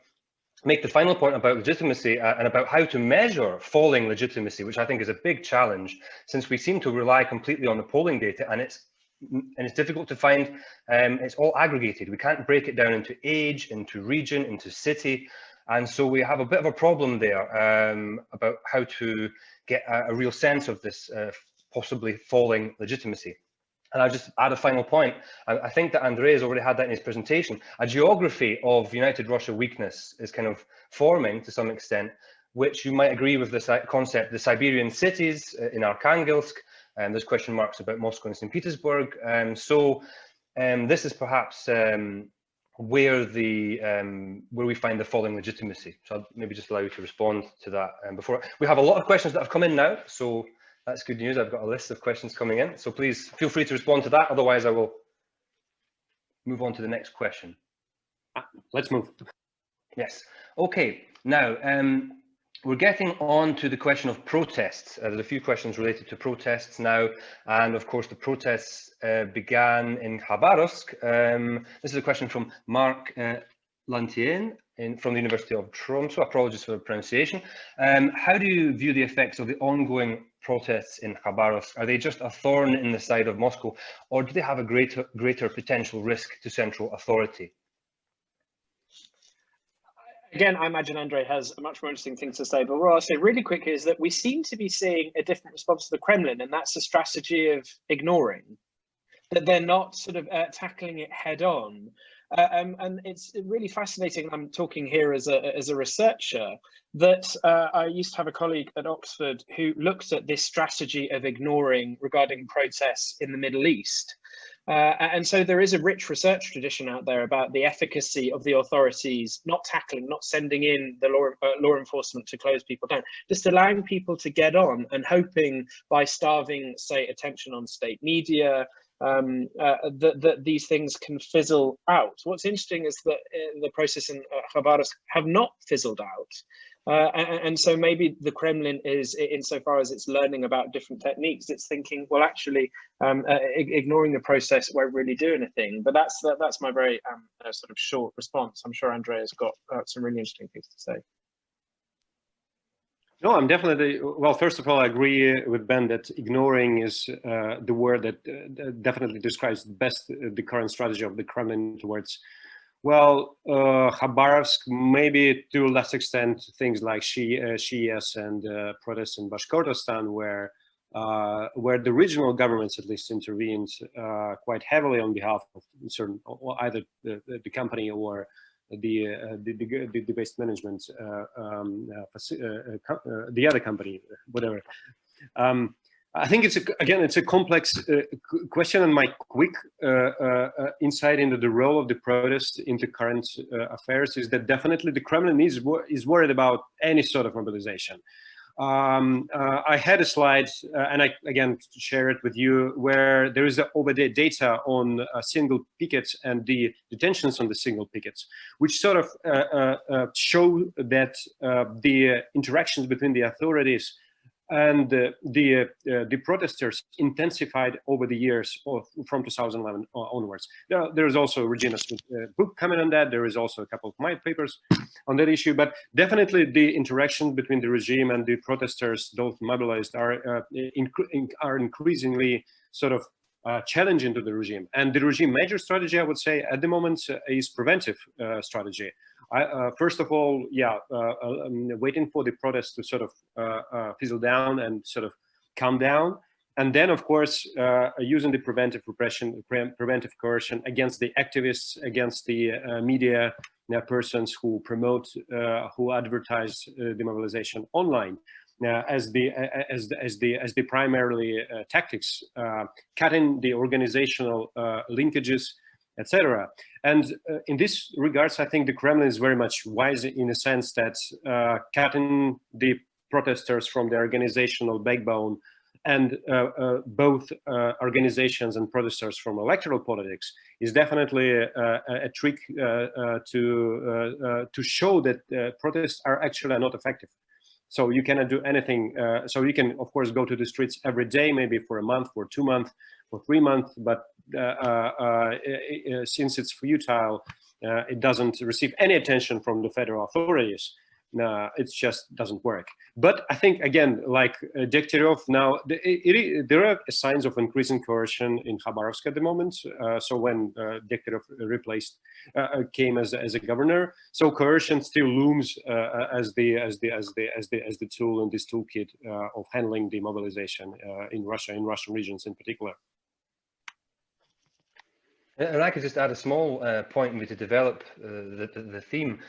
make the final point about legitimacy and about how to measure falling legitimacy, which I think is a big challenge, since we seem to rely completely on the polling data, and it's difficult to find. It's all aggregated. We can't break it down into age, into region, into city, and so we have a bit of a problem there about how to get a real sense of this possibly falling legitimacy. And I'll just add a final point. I think that Andreas already had that in his presentation. A geography of United Russia weakness is kind of forming to some extent, which you might agree with this concept. The Siberian cities in Arkhangelsk, and there's question marks about Moscow and St. Petersburg. So this is perhaps where we find the falling legitimacy. So I'll maybe just allow you to respond to that before. We have a lot of questions that have come in now, so that's good news. I've got a list of questions coming in, so please feel free to respond to that. Otherwise, I will move on to the next question. Let's move. Yes. Okay. Now, we're getting on to the question of protests. There's a few questions related to protests now, and of course, the protests began in Khabarovsk. This is a question from Mark Lantien from the University of Tromsø. Apologies for the pronunciation. How do you view the effects of the ongoing protests in Khabarovsk? Are they just a thorn in the side of Moscow, or do they have a greater potential risk to central authority? Again, I imagine Andre has a much more interesting thing to say, but what I'll say really quickly is that we seem to be seeing a different response to the Kremlin, and that's a strategy of ignoring, that they're not sort of tackling it head on. And it's really fascinating. I'm talking here as a researcher, that I used to have a colleague at Oxford who looked at this strategy of ignoring regarding protests in the Middle East. And so there is a rich research tradition out there about the efficacy of the authorities not tackling, not sending in the law enforcement to close people down, just allowing people to get on and hoping by starving, say, attention on state media, that these things can fizzle out. What's interesting is that the process in Khabarovsk have not fizzled out. And so maybe the Kremlin is, insofar as it's learning about different techniques, it's thinking, well, actually, ignoring the process won't really do anything. But that's my very sort of short response. I'm sure Andrea's got some really interesting things to say. No, I'm definitely, well, first of all, I agree with Ben that ignoring is the word that definitely describes best the current strategy of the Kremlin towards, well, Khabarovsk, maybe to a less extent, things like Shias and protests in Bashkortostan, where the regional governments at least intervened quite heavily on behalf of certain, either the company or the waste management, the other company, whatever. I think it's a complex question, and my quick insight into the role of the protest into current affairs is that definitely the Kremlin is worried about any sort of mobilization. I had a slide, and I again share it with you, where there is over the data on single pickets and the detentions on the single pickets, which sort of show that the interactions between the authorities and the protesters intensified over the years from 2011 onwards. There is also Regina's book coming on that. There is also a couple of my papers on that issue, but definitely the interaction between the regime and the protesters, those mobilized, are increasingly sort of challenging to the regime. And the regime major strategy, I would say, at the moment is preventive strategy. First of all, waiting for the protests to sort of fizzle down and sort of calm down. And then, of course, using the preventive repression, preventive coercion against the activists, against the media persons who promote, who advertise the mobilization online. As the primarily tactics, cutting the organizational linkages, etc. And in this regards, I think the Kremlin is very much wise in the sense that cutting the protesters from their organizational backbone and both organizations and protesters from electoral politics is definitely a trick to show that protests are actually not effective. So you cannot do anything. So you can, of course, go to the streets every day, maybe for a month, for 2 months, for 3 months, but since it's futile, it doesn't receive any attention from the federal authorities. It just doesn't work. But I think, again, like Degtyaryov, now there are signs of increasing coercion in Khabarovsk at the moment. So when Degtyaryov came as a governor, so coercion still looms as the tool in this toolkit of handling the mobilization in Russia, in Russian regions in particular. And I could just add a small point maybe to develop the theme.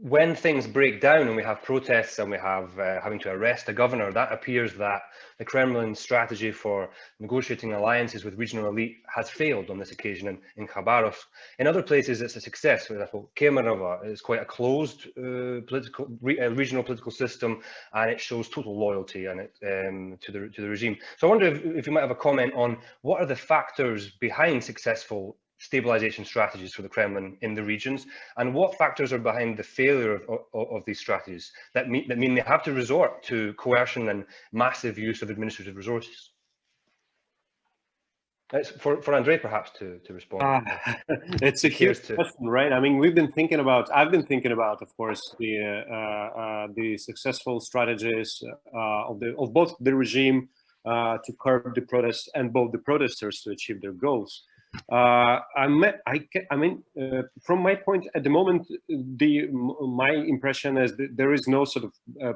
When things break down and we have protests and we have having to arrest a governor, that appears that the Kremlin's strategy for negotiating alliances with regional elite has failed on this occasion in Khabarovsk. In other places, it's a success. For example, Kemerovo is quite a closed regional political system, and it shows total loyalty and to the regime. So I wonder if you might have a comment on what are the factors behind successful stabilization strategies for the Kremlin in the regions, and what factors are behind the failure of these strategies that mean they have to resort to coercion and massive use of administrative resources? It's for Andrei perhaps to respond. It's a huge question, right? I mean, I've been thinking about, of course, the successful strategies of both the regime to curb the protests and both the protesters to achieve their goals. From my point at the moment, my impression is that there is no sort of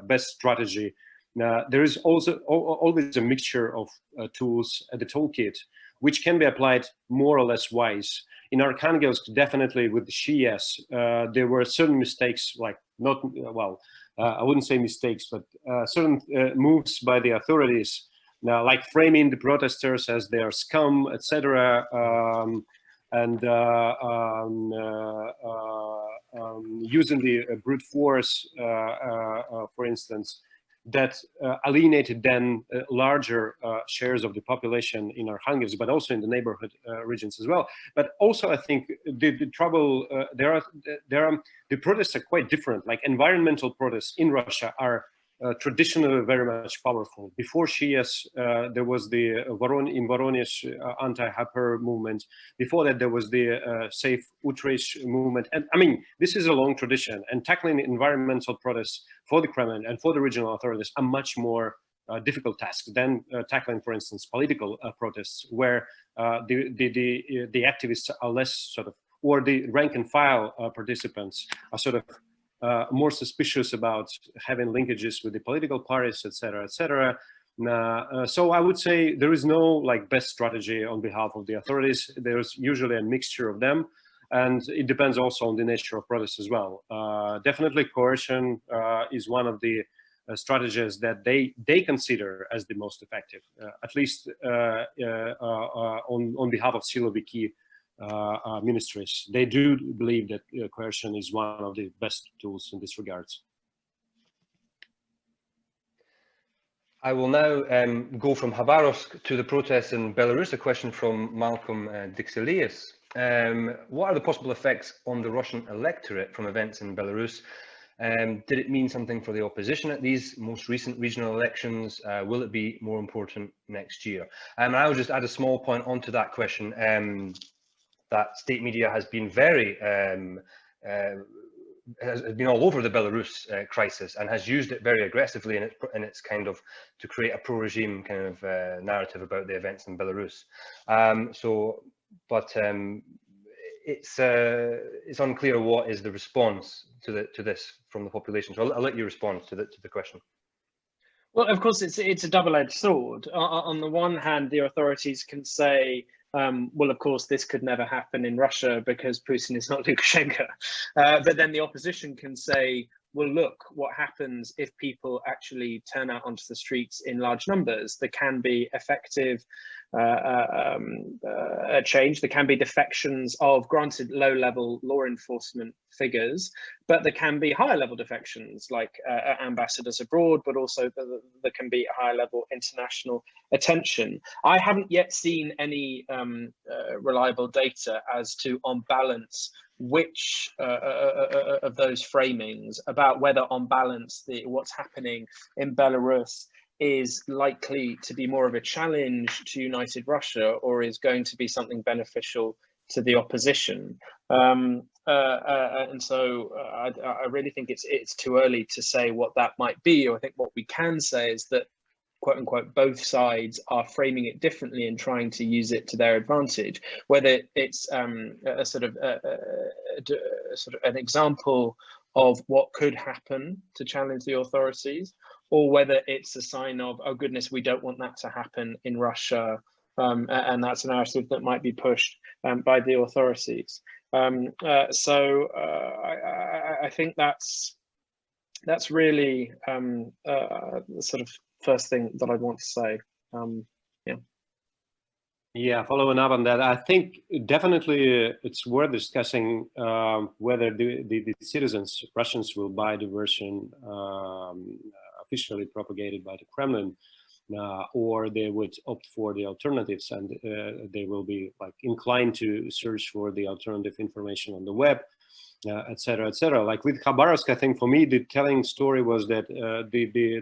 best strategy. There is also always a mixture of tools at the toolkit, which can be applied more or less wise. In Arkhangelsk, definitely with the Shias, there were certain mistakes, like I wouldn't say mistakes, but certain moves by the authorities. Now, like framing the protesters as their scum, etc., and using the brute force, for instance, that alienated then larger shares of the population in Arkhangelsk, but also in the neighborhood regions as well. But also, I think the trouble the protests are quite different. Like environmental protests in Russia are traditionally very much powerful. Before Shias, there was the in Voronezh anti-hyper movement. Before that, there was the Safe Utrecht movement. And I mean, this is a long tradition, and tackling environmental protests for the Kremlin and for the regional authorities are much more difficult tasks than tackling, for instance, political protests, where the activists are less sort of, or the rank and file participants are sort of more suspicious about having linkages with the political parties, etc., etc. So I would say there is no like best strategy on behalf of the authorities. There's usually a mixture of them. And it depends also on the nature of protests as well. Definitely coercion is one of the strategies that they consider as the most effective, at least on behalf of Siloviki ministries. They do believe that coercion is one of the best tools in this regards. I will now go from Khabarovsk to the protests in Belarus. A question from Malcolm Dixelius. What are the possible effects on the Russian electorate from events in Belarus? Did it mean something for the opposition at these most recent regional elections? Will it be more important next year? And I will just add a small point onto that question, that state media has been very has been all over the Belarus crisis and has used it very aggressively in its kind of to create a pro-regime kind of narrative about the events in Belarus. It's unclear what is the response to this from the population. So I'll let you respond to the question. Well, of course, it's a double-edged sword. On the one hand, the authorities can say, well, of course, this could never happen in Russia because Putin is not Lukashenko. But then the opposition can say, well, look, what happens if people actually turn out onto the streets in large numbers? There can be effective change. There can be defections of, granted, low-level law enforcement figures, but there can be higher-level defections like ambassadors abroad, but also there can be higher-level international attention. I haven't yet seen any reliable data as to, on balance, which of those framings about whether on balance what's happening in Belarus is likely to be more of a challenge to united Russia or is going to be something beneficial to the opposition. And so I really think it's too early to say what that might be. I think what we can say is that, quote unquote, both sides are framing it differently and trying to use it to their advantage. Whether it's a sort of an example of what could happen to challenge the authorities, or whether it's a sign of, oh goodness, we don't want that to happen in Russia, and that's a narrative that might be pushed by the authorities. So I think that's really the sort of first thing that I'd want to say. Yeah, following up on that, I think definitely it's worth discussing whether the citizens, Russians, will buy the version officially propagated by the Kremlin, or they would opt for the alternatives, and they will be like inclined to search for the alternative information on the web, etc., etc. Like with Khabarovsk, I think for me the telling story was that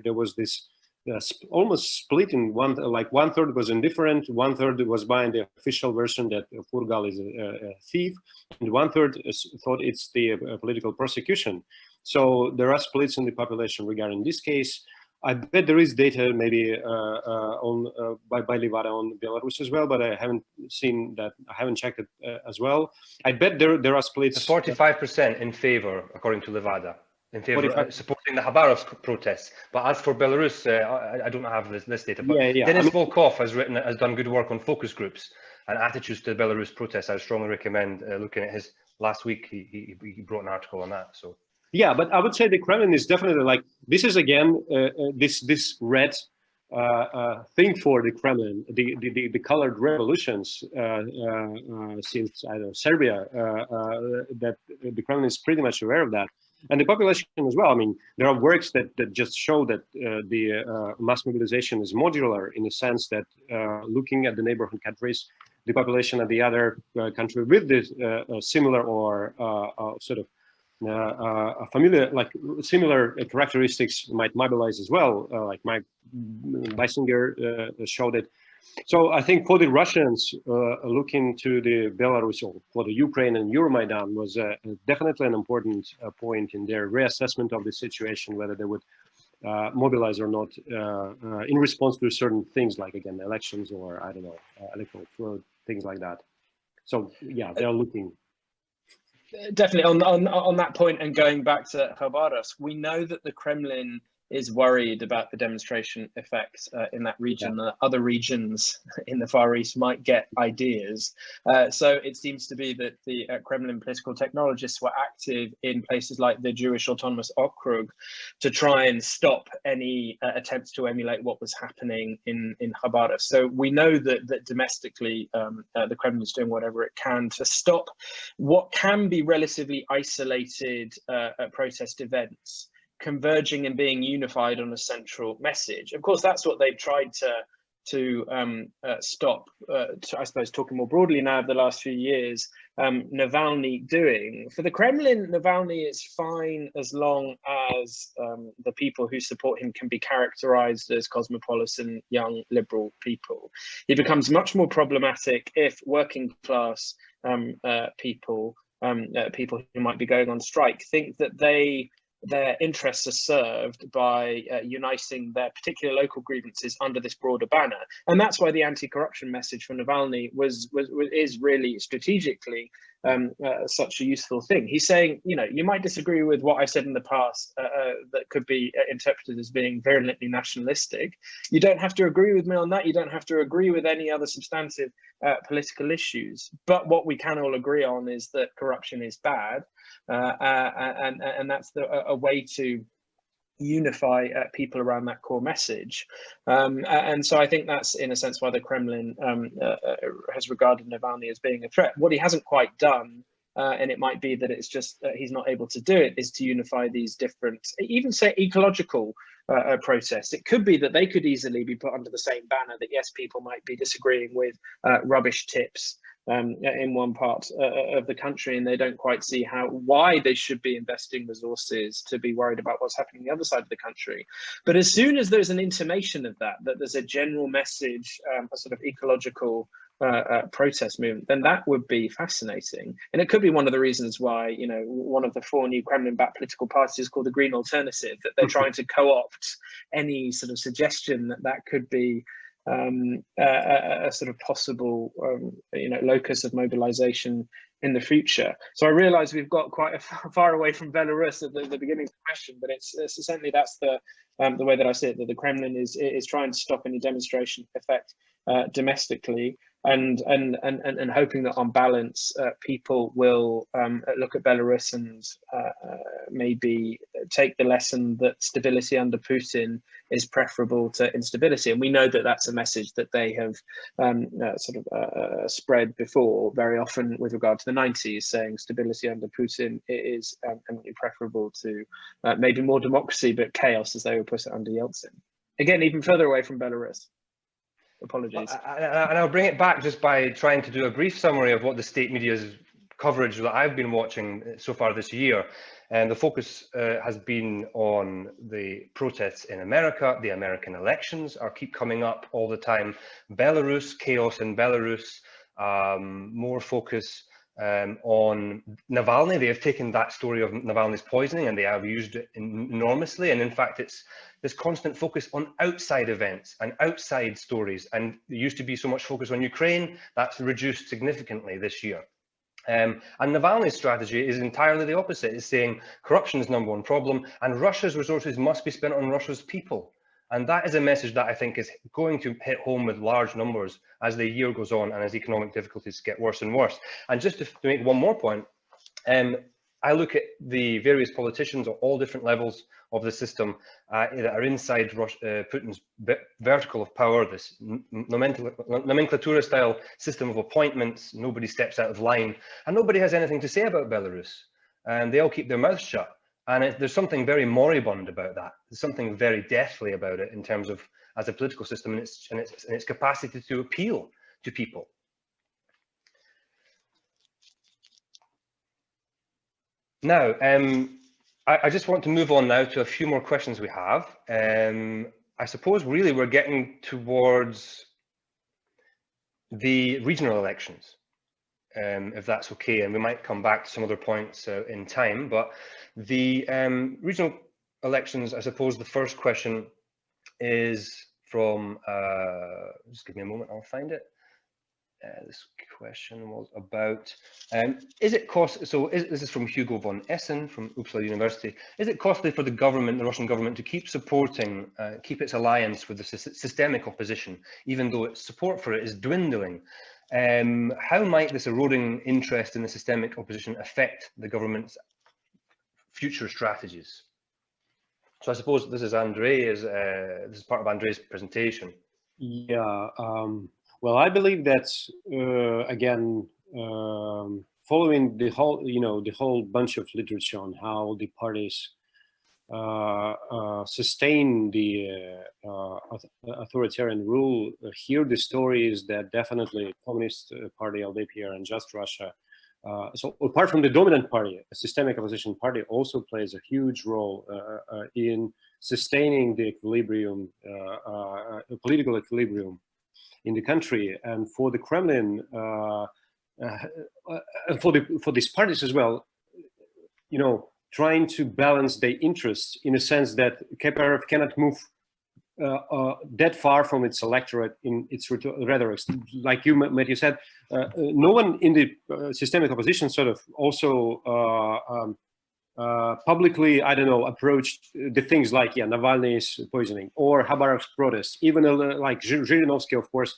there was this almost split in one, like 1/3 was indifferent, 1/3 was buying the official version that Furgal is a thief, and 1/3 thought it's the political prosecution. So there are splits in the population regarding this case. I bet there is data maybe by Levada on Belarus as well, but I haven't seen that. I haven't checked it as well. I bet there are splits. 45% in favor, according to Levada, in favor of supporting the Khabarovsk protests. But as for Belarus, I don't have this data. But Denis Volkov has done good work on focus groups and attitudes to the Belarus protests. I strongly recommend looking at his last week. He brought an article on that. So. Yeah, but I would say the Kremlin is definitely like, this is again this red thing for the Kremlin, the colored revolutions since I don't know Serbia, that the Kremlin is pretty much aware of that, and the population as well. I mean, there are works that just show that the mass mobilization is modular in the sense that looking at the neighborhood countries, the population of the other country with this similar or sort of familiar, like similar characteristics might mobilize as well, like Mike Beisinger showed it. So I think for the Russians looking to the Belarus or for the Ukraine and Euromaidan was definitely an important point in their reassessment of the situation, whether they would mobilize or not in response to certain things like, again, elections or, I don't know, electoral fraud, things like that. So yeah, they're looking. Definitely on that point, and going back to Khabarovsk, we know that the Kremlin is worried about the demonstration effect in that region. Other regions in the Far East might get ideas. So it seems to be that the Kremlin political technologists were active in places like the Jewish Autonomous Okrug to try and stop any attempts to emulate what was happening in Khabarovsk. So we know that domestically, the Kremlin is doing whatever it can to stop what can be relatively isolated protest events converging and being unified on a central message. Of course, that's what they've tried to stop, I suppose, talking more broadly now of the last few years, Navalny doing. For the Kremlin, Navalny is fine as long as the people who support him can be characterized as cosmopolitan, young, liberal people. He becomes much more problematic if working class people, people who might be going on strike, think that their interests are served by uniting their particular local grievances under this broader banner. And that's why the anti-corruption message from Navalny is really strategically such a useful thing. He's saying, you know, you might disagree with what I said in the past that could be interpreted as being virulently nationalistic. You don't have to agree with me on that. You don't have to agree with any other substantive political issues. But what we can all agree on is that corruption is bad. And that's a way to unify people around that core message. And so I think that's, in a sense, why the Kremlin has regarded Navalny as being a threat. What he hasn't quite done, and it might be that it's just he's not able to do it, is to unify these different, even say ecological protests. It could be that they could easily be put under the same banner, that yes, people might be disagreeing with rubbish tips in one part of the country, and they don't quite see why they should be investing resources to be worried about what's happening on the other side of the country. But as soon as there's an intimation of that there's a general message, a sort of ecological protest movement, then that would be fascinating. And it could be one of the reasons why, you know, one of the 4 new Kremlin-backed political parties is called the Green Alternative, that they're trying to co-opt any sort of suggestion that could be a sort of possible, you know, locus of mobilization in the future. So I realize we've got quite far away from Belarus at the beginning of the question, but it's certainly that's the way that I see it, that the Kremlin is trying to stop any demonstration effect domestically, and hoping that on balance people will look at Belarus and maybe take the lesson that stability under Putin is preferable to instability. And we know that that's a message that they have spread before, very often with regard to the 90s, saying stability under Putin is eminently preferable to maybe more democracy, but chaos, as they would put it, under Yeltsin. Again, even further away from Belarus. Apologies. And I'll bring it back just by trying to do a brief summary of what the state media's coverage that I've been watching so far this year. And the focus has been on the protests in America. The American elections keep coming up all the time. Belarus, chaos in Belarus, more focus on Navalny. They have taken that story of Navalny's poisoning and they have used it enormously. And in fact, it's this constant focus on outside events and outside stories. And there used to be so much focus on Ukraine. That's reduced significantly this year. And Navalny's strategy is entirely the opposite. It's saying corruption is #1 problem and Russia's resources must be spent on Russia's people. And that is a message that I think is going to hit home with large numbers as the year goes on and as economic difficulties get worse and worse. And just to make one more point, I look at the various politicians at all different levels of the system that are inside Putin's vertical of power, this nomenclatura style system of appointments. Nobody steps out of line and nobody has anything to say about Belarus. And they all keep their mouths shut. And there's something very moribund about that. There's something very deathly about it in terms of as a political system and its capacity to appeal to people. Now, I just want to move on now to a few more questions we have. I suppose really we're getting towards the regional elections, if that's okay, and we might come back to some other points in time, but the regional elections, I suppose the first question is from, just give me a moment, I'll find it. this question was about, is it cost? So this is from Hugo von Essen from Uppsala University. Is it costly for the government, the Russian government, to keep supporting, keep its alliance with the systemic opposition, even though its support for it is dwindling? How might this eroding interest in the systemic opposition affect the government's future strategies? So I suppose this is Andre's, this is part of Andre's presentation. Yeah, well, I believe that, again, following the whole, the whole bunch of literature on how the parties sustain the authoritarian rule, here the story is that definitely Communist Party, LDPR, and Just Russia, so apart from the dominant party, a systemic opposition party also plays a huge role in sustaining the equilibrium, political equilibrium in the country. And for the Kremlin, for these parties as well, trying to balance their interests in a sense that KPRF cannot move that far from its electorate in its rhetoric. Like Matthew said, no one in the systemic opposition sort of also publicly, I don't know, approached the things like, Navalny's poisoning or Khabarovsk protests. Even like Zhirinovsky, of course,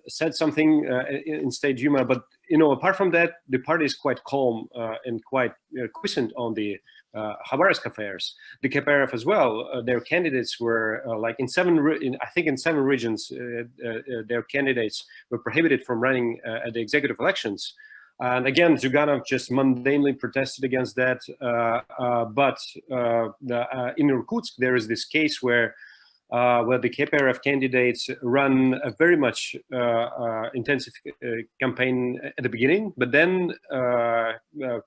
said something in State Duma, but apart from that, the party is quite calm and quite quiescent on the Khabarovsk affairs. The KPRF as well, their candidates were like in 7 regions, their candidates were prohibited from running at the executive elections. And again, Zyuganov just mundanely protested against that. But in Irkutsk, there is this case where the KPRF candidates run a very much intensive campaign at the beginning, but then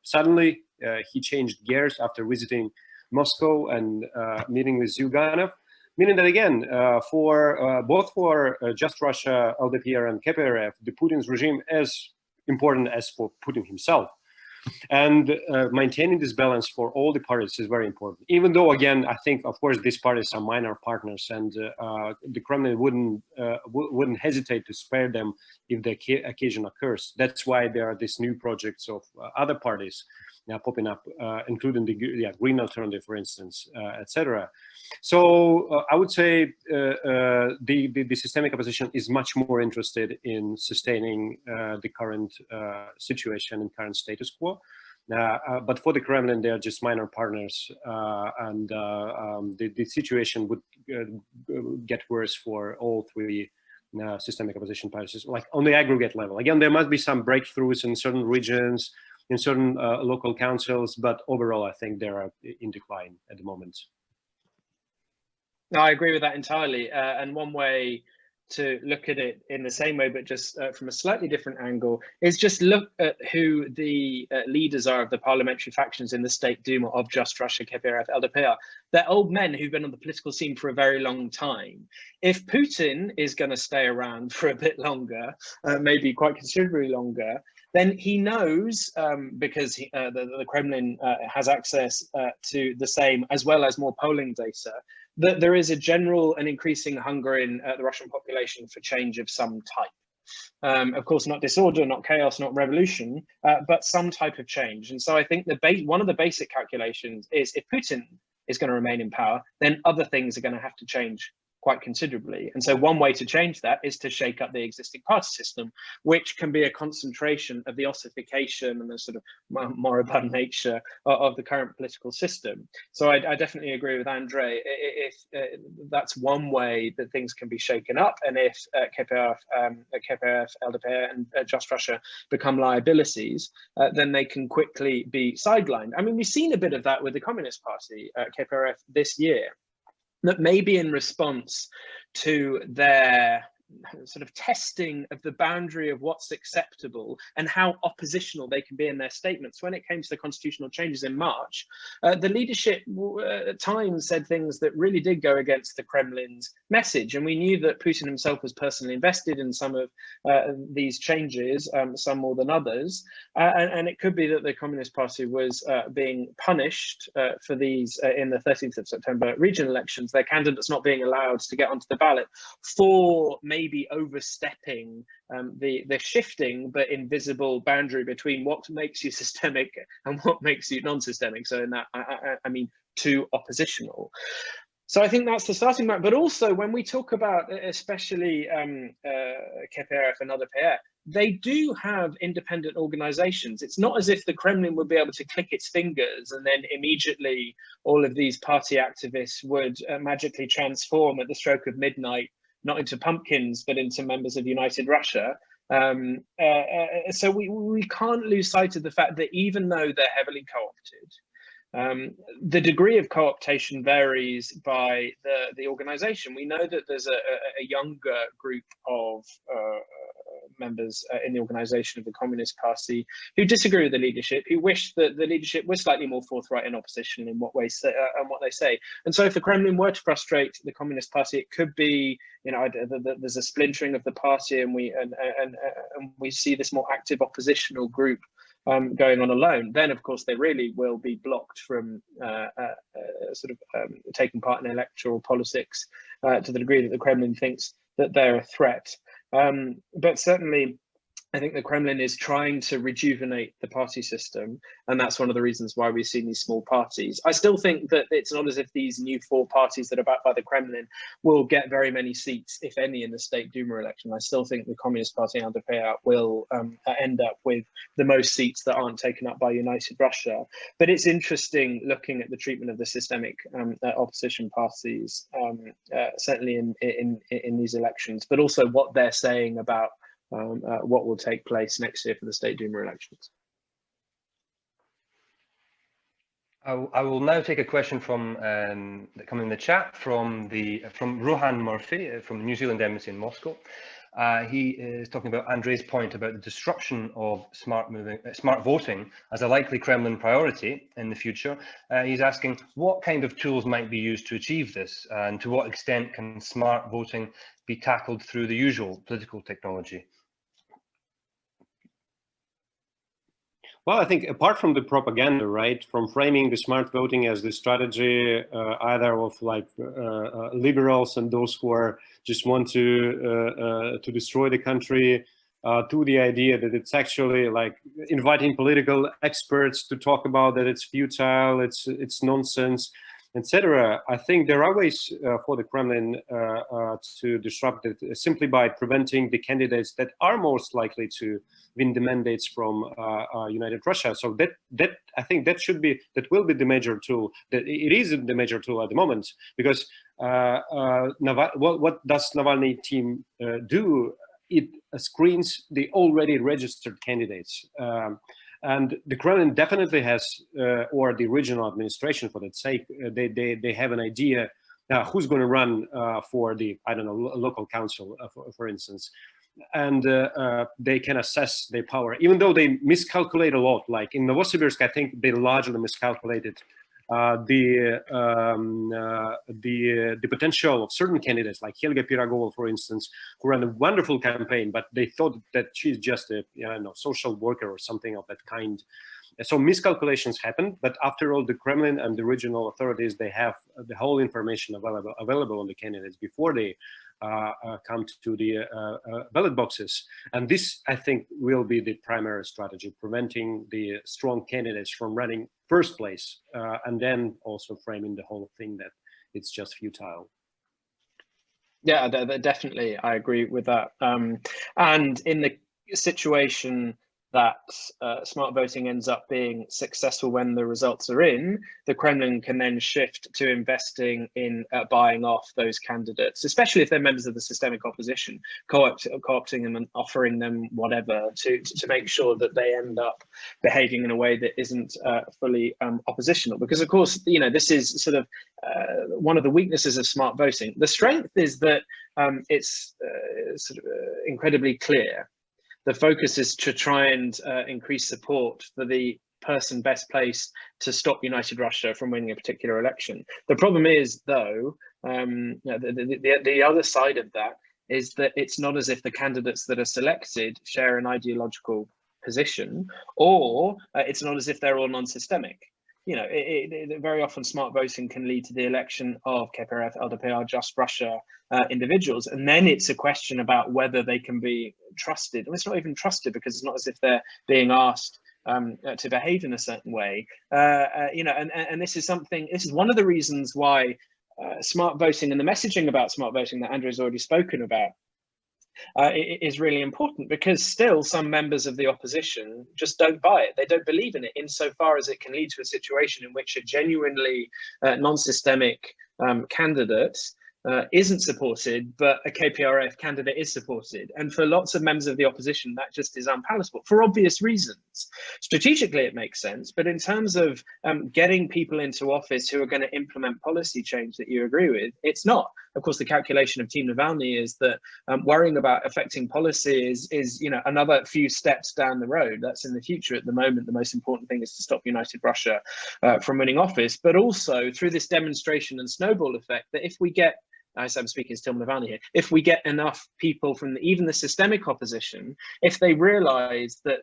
suddenly he changed gears after visiting Moscow and meeting with Zyuganov, meaning that again, both for Just Russia, LDPR, and KPRF, the Putin's regime is important as for Putin himself. And maintaining this balance for all the parties is very important. Even though, again, I think, of course, these parties are minor partners, and the Kremlin wouldn't hesitate to spare them if the occasion occurs. That's why there are these new projects of other parties now popping up, including the Green Alternative, for instance, etc. So I would say the systemic opposition is much more interested in sustaining the current situation and current status quo. But for the Kremlin, they are just minor partners, and the situation would get worse for all 3 systemic opposition parties, like on the aggregate level. Again, there must be some breakthroughs in certain regions, in certain local councils, but overall, I think they are in decline at the moment. No, I agree with that entirely. And one way to look at it in the same way, but just from a slightly different angle, is just look at who the leaders are of the parliamentary factions in the State Duma of Just Russia, KPRF, LDPR. They're old men who've been on the political scene for a very long time. If Putin is going to stay around for a bit longer, maybe quite considerably longer, then he knows, because the Kremlin has access to the same, as well as more polling data, that there is a general and increasing hunger in the Russian population for change of some type. Of course, not disorder, not chaos, not revolution, but some type of change. And so I think one of the basic calculations is if Putin is going to remain in power, then other things are going to have to change quite considerably. And so one way to change that is to shake up the existing party system, which can be a concentration of the ossification and the sort of moribund nature of the current political system. So I definitely agree with Andre. If that's one way that things can be shaken up, and if KPRF, LDPR, and Just Russia become liabilities, then they can quickly be sidelined. I mean, we've seen a bit of that with the Communist Party, KPRF, this year. That maybe in response to their sort of testing of the boundary of what's acceptable and how oppositional they can be in their statements. When it came to the constitutional changes in March, the leadership at times said things that really did go against the Kremlin's message. And we knew that Putin himself was personally invested in some of these changes, some more than others. And it could be that the Communist Party was being punished for these in the 13th of September regional elections, their candidates not being allowed to get onto the ballot for maybe maybe overstepping the shifting but invisible boundary between what makes you systemic and what makes you non-systemic. So in that, I mean, too oppositional. So I think that's the starting point. But also when we talk about, especially KPRF and other PR, they do have independent organizations. It's not as if the Kremlin would be able to click its fingers and then immediately all of these party activists would magically transform at the stroke of midnight, not into pumpkins, but into members of United Russia. So we can't lose sight of the fact that even though they're heavily co-opted, the degree of co-optation varies by the organization. We know that there's a younger group of members in the organization of the Communist Party who disagree with the leadership, who wish that the leadership was slightly more forthright in opposition in what they say. And so if the Kremlin were to frustrate the Communist Party, it could be, you know, there's a splintering of the party, and we see this more active oppositional group going on alone. Then of course they really will be blocked from taking part in electoral politics to the degree that the Kremlin thinks that they're a threat. But certainly I think the Kremlin is trying to rejuvenate the party system, and that's one of the reasons why we've seen these small parties. I still think that it's not as if these new 4 parties that are backed by the Kremlin will get very many seats, if any, in the State Duma election. I still think the Communist Party under Payout will end up with the most seats that aren't taken up by United Russia. But it's interesting looking at the treatment of the systemic opposition parties, certainly in these elections, but also what they're saying about what will take place next year for the State Duma elections. I will now take a question from that come in the chat from Rohan Murphy from the New Zealand Embassy in Moscow. He is talking about Andrei's point about the disruption of smart voting as a likely Kremlin priority in the future. He's asking what kind of tools might be used to achieve this, and to what extent can smart voting be tackled through the usual political technology? Well, I think apart from the propaganda, right, from framing the smart voting as the strategy either of like liberals and those who are just want to destroy the country, to the idea that it's actually like inviting political experts to talk about that it's futile, it's nonsense, etc. I think there are ways for the Kremlin to disrupt it simply by preventing the candidates that are most likely to win the mandates from United Russia. So that I think that will be the major tool. That it isn't the major tool at the moment, because what does Navalny team do? It screens the already registered candidates. And the Kremlin definitely has, or the regional administration for that sake, they have an idea who's going to run for the, I don't know, local council, for instance. And they can assess their power, even though they miscalculate a lot. Like in Novosibirsk, I think they largely miscalculated the potential of certain candidates, like Helga Pirogova, for instance, who ran a wonderful campaign, but they thought that she's just a social worker or something of that kind. So miscalculations happen, but after all, the Kremlin and the regional authorities, they have the whole information available on the candidates before they come to the ballot boxes. And this, I think, will be the primary strategy, preventing the strong candidates from running first place, and then also framing the whole thing that it's just futile. Yeah, definitely, I agree with that. And in the situation that smart voting ends up being successful when the results are in, the Kremlin can then shift to investing in buying off those candidates, especially if they're members of the systemic opposition, co-opting them and offering them whatever to make sure that they end up behaving in a way that isn't fully oppositional. Because of course, you know, this is sort of one of the weaknesses of smart voting. The strength is that it's sort of incredibly clear. The focus is to try and increase support for the person best placed to stop United Russia from winning a particular election. The problem is, though, the other side of that is that it's not as if the candidates that are selected share an ideological position, or it's not as if they're all non-systemic. you know, very often smart voting can lead to the election of KPRF, LDPR, Just Russia individuals. And then it's a question about whether they can be trusted. And it's not even trusted because it's not as if they're being asked to behave in a certain way. You know, and this is something, this is one of the reasons why smart voting and the messaging about smart voting that Andrew has already spoken about is really important, because still some members of the opposition just don't buy it. They don't believe in it, insofar as it can lead to a situation in which a genuinely non-systemic candidate isn't supported, but a KPRF candidate is supported. And for lots of members of the opposition, that just is unpalatable for obvious reasons. Strategically, it makes sense, but in terms of getting people into office who are going to implement policy change that you agree with, it's not. Of course, the calculation of Team Navalny is that worrying about affecting policy is, you know, another few steps down the road. That's in the future. At the moment, the most important thing is to stop United Russia from winning office, but also through this demonstration and snowball effect, that if we get, as I'm speaking to Tim Navalny here, if we get enough people from even the systemic opposition, if they realize that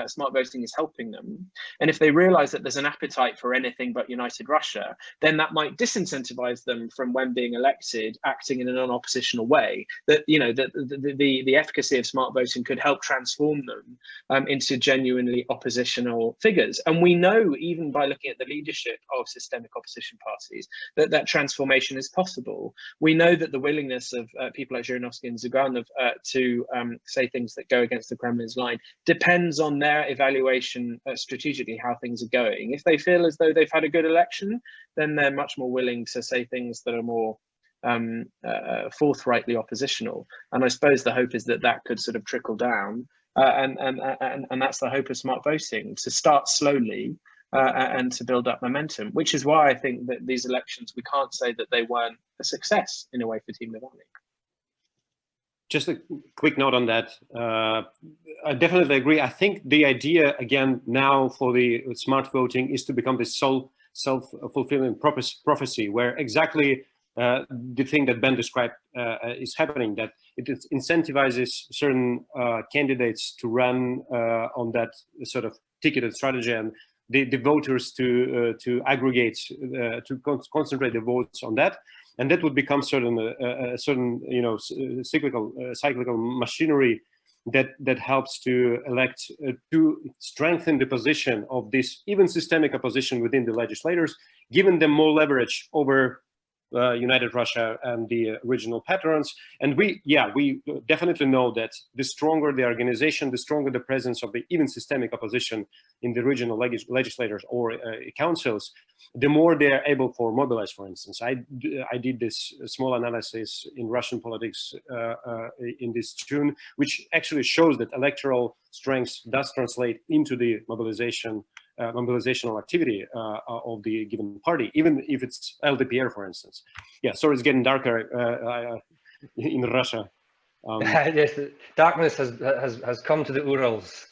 smart voting is helping them, and if they realize that there's an appetite for anything but United Russia, then that might disincentivize them from, when being elected, acting in a non-oppositional way. That, you know, the efficacy of smart voting could help transform them into genuinely oppositional figures. And we know, even by looking at the leadership of systemic opposition parties, that that transformation is possible. We know that the willingness of people like Zhirinovsky and Zyuganov to say things that go against the Kremlin's line depends on their evaluation strategically how things are going. If they feel as though they've had a good election, then they're much more willing to say things that are more forthrightly oppositional. And I suppose the hope is that that could sort of trickle down, and that's the hope of smart voting, to start slowly and to build up momentum, which is why I think that these elections, we can't say that they weren't a success in a way for Team Navalny. Just a quick note on that. I definitely agree. I think the idea, again, now for the smart voting is to become this self-fulfilling prophecy, where exactly the thing that Ben described is happening, that it incentivizes certain candidates to run on that sort of ticketed strategy, and the voters to aggregate, to concentrate the votes on that, and that would become a certain, you know, cyclical machinery that helps to elect, to strengthen the position of this even systemic opposition within the legislators, giving them more leverage over United Russia and the original patrons. And we definitely know that the stronger the organization, the stronger the presence of the even systemic opposition in the regional legislators or councils, the more they are able to mobilize. For instance, I did this small analysis in Russian politics in this June, which actually shows that electoral strength does translate into the mobilizational activity of the given party, even if it's LDPR, for instance. Yeah, sorry, it's getting darker in Russia. Yes, darkness has come to the Urals.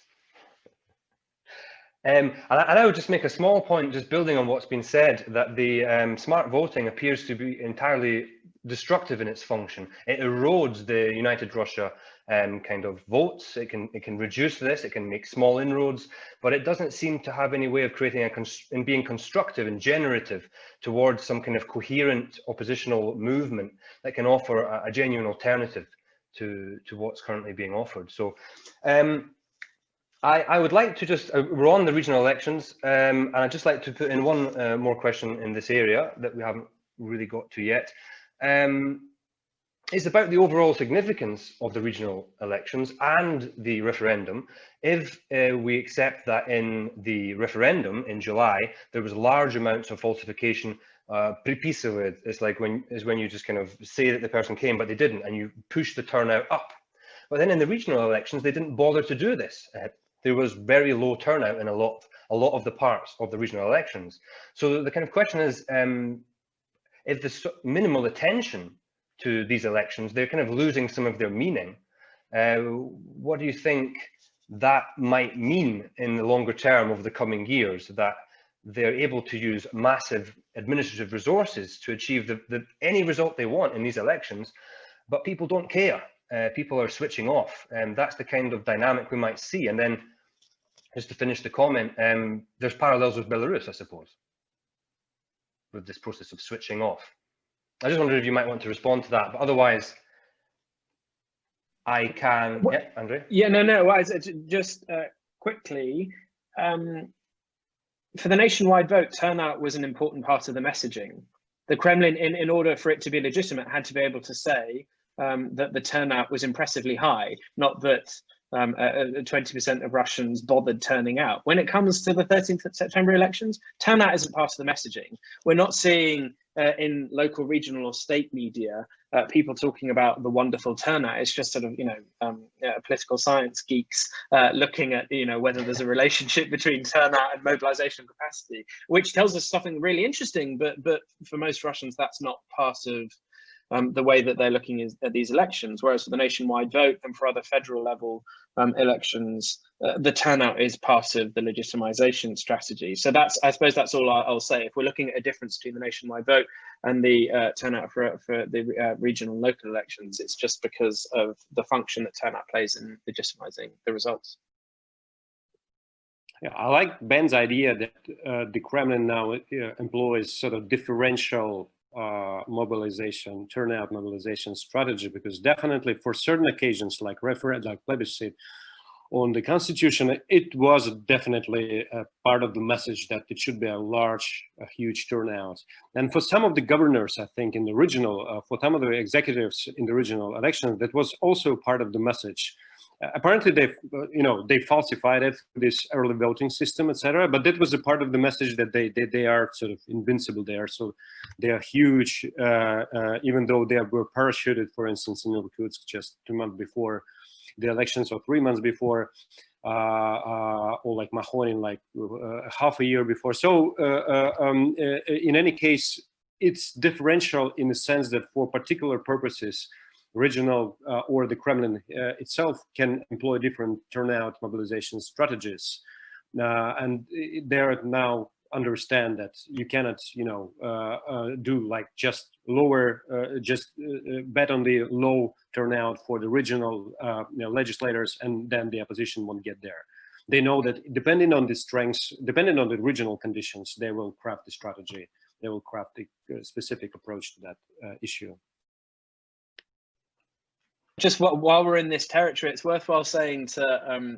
And I would just make a small point, just building on what's been said, that the smart voting appears to be entirely destructive in its function. It erodes the United Russia kind of votes. It can reduce this. It can make small inroads, but it doesn't seem to have any way of creating and being constructive and generative towards some kind of coherent oppositional movement that can offer a genuine alternative to what's currently being offered. So I would like to just, we're on the regional elections, and I'd just like to put in one more question in this area that we haven't really got to yet. It's about the overall significance of the regional elections and the referendum. If we accept that in the referendum in July, there was large amounts of falsification, приписывает, it's like when you just kind of say that the person came, but they didn't, and you push the turnout up. But then in the regional elections, they didn't bother to do this. There was very low turnout in a lot of the parts of the regional elections. So the kind of question is, if the minimal attention to these elections, they're kind of losing some of their meaning. What do you think that might mean in the longer term over the coming years, that they're able to use massive administrative resources to achieve any result they want in these elections, but people don't care? People are switching off, and that's the kind of dynamic we might see. And then, just to finish the comment, there's parallels with Belarus, I suppose. with this process of switching off. I just wondered if you might want to respond to that, but otherwise I can. Well, yeah, Andrew? Yeah, no, just quickly, for the nationwide vote, turnout was an important part of the messaging. The Kremlin, in order for it to be legitimate, had to be able to say that the turnout was impressively high, not that 20% of Russians bothered turning out. When it comes to the 13th of September elections, turnout isn't part of the messaging. We're not seeing in local, regional or state media people talking about the wonderful turnout. It's just sort of, political science geeks looking at, whether there's a relationship between turnout and mobilization capacity, which tells us something really interesting. But for most Russians, that's not part of the way that they're looking at these elections, whereas for the nationwide vote and for other federal level elections, the turnout is part of the legitimization strategy. So I suppose that's all I'll say. If we're looking at a difference between the nationwide vote and the turnout for the regional and local elections, it's just because of the function that turnout plays in legitimizing the results. Yeah, I like Ben's idea that the Kremlin now employs sort of differential mobilization, turnout mobilization strategy, because definitely for certain occasions like referendum, like plebiscite on the constitution, it was definitely a part of the message that it should be a huge turnout. And for some of the governors, I think in the regional, for some of the executives in the regional election, that was also part of the message. Apparently they falsified it, this early voting system, etc. But that was a part of the message that they are sort of invincible there. So they are huge, even though they were parachuted, for instance, in Irkutsk just 2 months before the elections or 3 months before, or like Mahonin, like half a year before. So in any case, it's differential in the sense that for particular purposes, regional or the Kremlin itself can employ different turnout mobilization strategies, and they are now understand that you cannot, do like just lower, bet on the low turnout for the regional legislators, and then the opposition won't get there. They know that depending on the strengths, depending on the regional conditions, they will craft the strategy. They will craft the specific approach to that issue. Just while we're in this territory, it's worthwhile saying to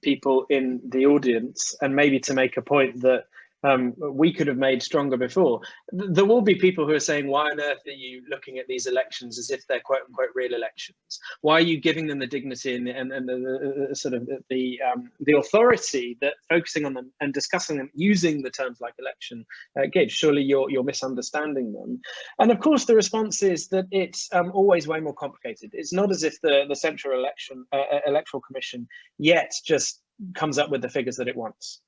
people in the audience, and maybe to make a point that we could have made stronger before. There will be people who are saying, why on earth are you looking at these elections as if they're quote unquote real elections? Why are you giving them the dignity and the sort of the authority that focusing on them and discussing them using the terms like election gives? Surely you're misunderstanding them. And of course, the response is that it's always way more complicated. It's not as if the Central Electoral Commission yet just comes up with the figures that it wants.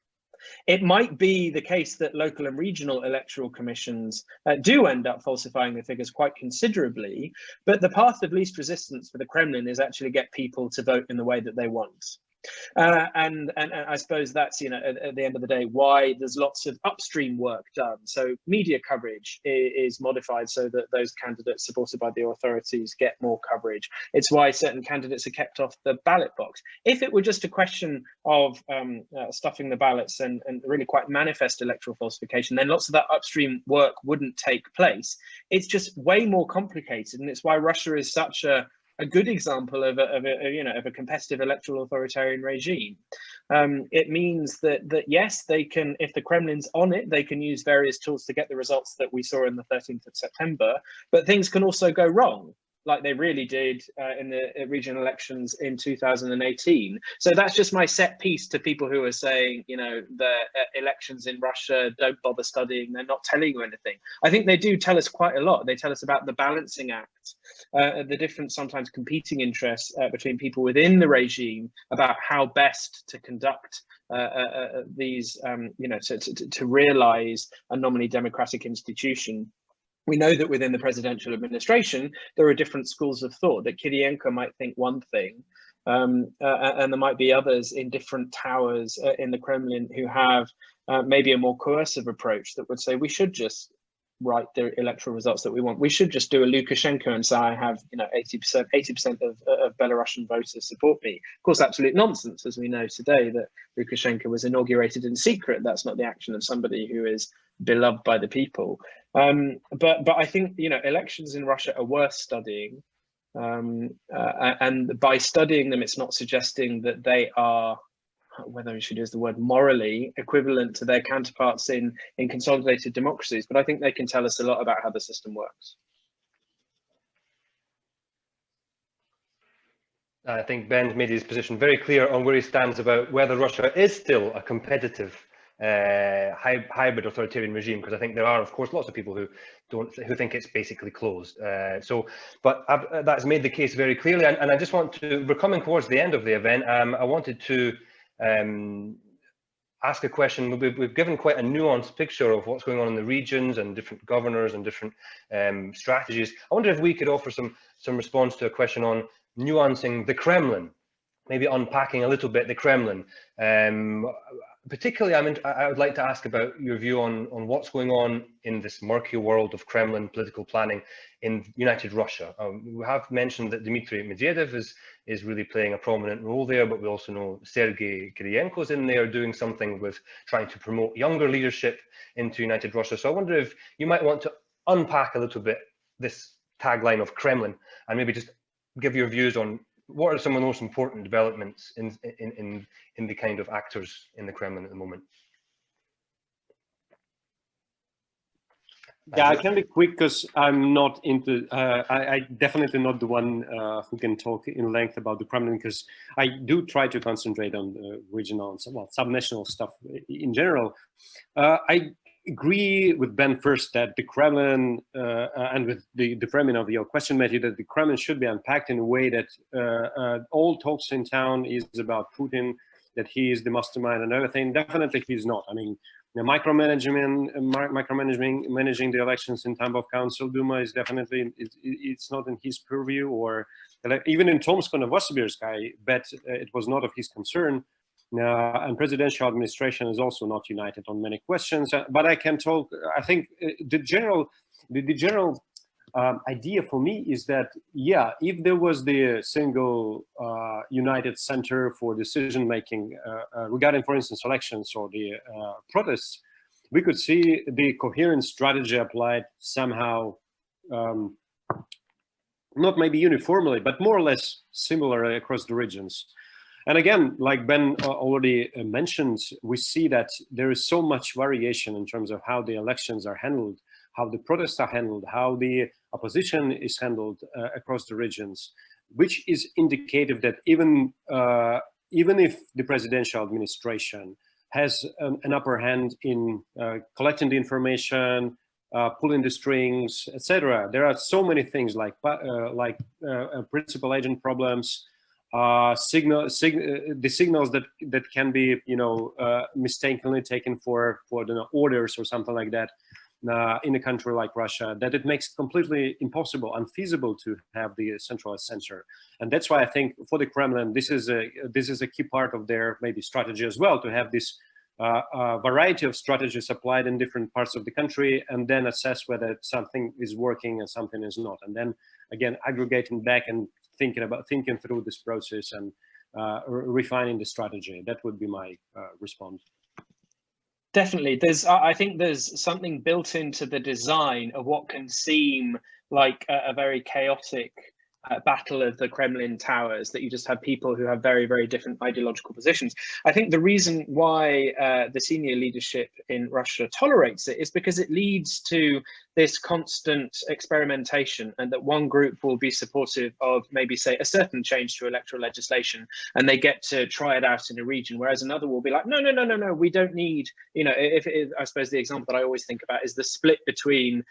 It might be the case that local and regional electoral commissions do end up falsifying the figures quite considerably, but the path of least resistance for the Kremlin is actually get people to vote in the way that they want. And I suppose that's, at the end of the day, why there's lots of upstream work done. So media coverage is modified so that those candidates supported by the authorities get more coverage. It's why certain candidates are kept off the ballot box. If it were just a question of stuffing the ballots and really quite manifest electoral falsification, then lots of that upstream work wouldn't take place. It's just way more complicated, and it's why Russia is such a good example of a competitive electoral authoritarian regime. It means that yes, they can, if the Kremlin's on it, they can use various tools to get the results that we saw in the 13th of September, but things can also go wrong, like they really did in the regional elections in 2018. So that's just my set piece to people who are saying, the elections in Russia, don't bother studying, they're not telling you anything. I think they do tell us quite a lot. They tell us about the balancing act, the different sometimes competing interests between people within the regime about how best to conduct these, to realize a nominally democratic institution. We know that within the presidential administration, there are different schools of thought, that Kirienko might think one thing, and there might be others in different towers in the Kremlin who have maybe a more coercive approach that would say we should just write the electoral results that we want. We should just do a Lukashenko and say I have 80% of Belarusian voters support me. Of course, absolute nonsense, as we know today, that Lukashenko was inaugurated in secret. That's not the action of somebody who is beloved by the people. But I think, you know, elections in Russia are worth studying. And by studying them, it's not suggesting that they are, whether we should use the word morally, equivalent to their counterparts in consolidated democracies. But I think they can tell us a lot about how the system works. I think Ben's made his position very clear on where he stands about whether Russia is still a competitive hybrid authoritarian regime, because I think there are, of course, lots of people who think it's basically closed. But that's made the case very clearly, and I just want to, we're coming towards the end of the event. I wanted to ask a question. We've given quite a nuanced picture of what's going on in the regions and different governors and different strategies. I wonder if we could offer some response to a question on nuancing the Kremlin, maybe unpacking a little bit the Kremlin. Particularly, I would like to ask about your view on what's going on in this murky world of Kremlin political planning in United Russia. We have mentioned that Dmitry Medvedev is really playing a prominent role there, but we also know Sergei Kiriyenko's in there doing something with trying to promote younger leadership into United Russia. So I wonder if you might want to unpack a little bit this tagline of Kremlin and maybe just give your views on what are some of the most important developments in the kind of actors in the Kremlin at the moment. Yeah, I can be quick because I'm not into, I definitely not the one who can talk in length about the Kremlin, because I do try to concentrate on regional and subnational stuff in general. I agree with Ben first that the Kremlin, and with the framing of your question, Matthew, that the Kremlin should be unpacked in a way that all talks in town is about Putin, that he is the mastermind and everything. Definitely he's not. I mean, the managing the elections in time of Council Duma is definitely, it's not in his purview, or even in Tomsk and Novosibirsk, I bet it was not of his concern. And presidential administration is also not united on many questions. But I can talk. I think the general idea for me is that, yeah, if there was the single united center for decision making regarding, for instance, elections or the protests, we could see the coherent strategy applied somehow, not maybe uniformly, but more or less similar across the regions. And again, like Ben already mentioned, we see that there is so much variation in terms of how the elections are handled, how the protests are handled, how the opposition is handled across the regions, which is indicative that even if the presidential administration has an upper hand in collecting the information, pulling the strings, etc., there are so many things like principal agent problems, the signals that can be, you know, mistakenly taken for the orders or something like that in a country like Russia, that it makes completely impossible, unfeasible to have the centralized censor. And that's why I think for the Kremlin, this is a key part of their maybe strategy as well, to have this variety of strategies applied in different parts of the country, and then assess whether something is working and something is not, and then again aggregating back and thinking through this process and refining the strategy. That would be my response. Definitely. I think there's something built into the design of what can seem like a very chaotic battle of the Kremlin towers, that you just have people who have very, very different ideological positions. I think the reason why the senior leadership in Russia tolerates it is because it leads to this constant experimentation, and that one group will be supportive of maybe, say, a certain change to electoral legislation, and they get to try it out in a region, whereas another will be like, no, we don't need, you know, I suppose the example that I always think about is the split between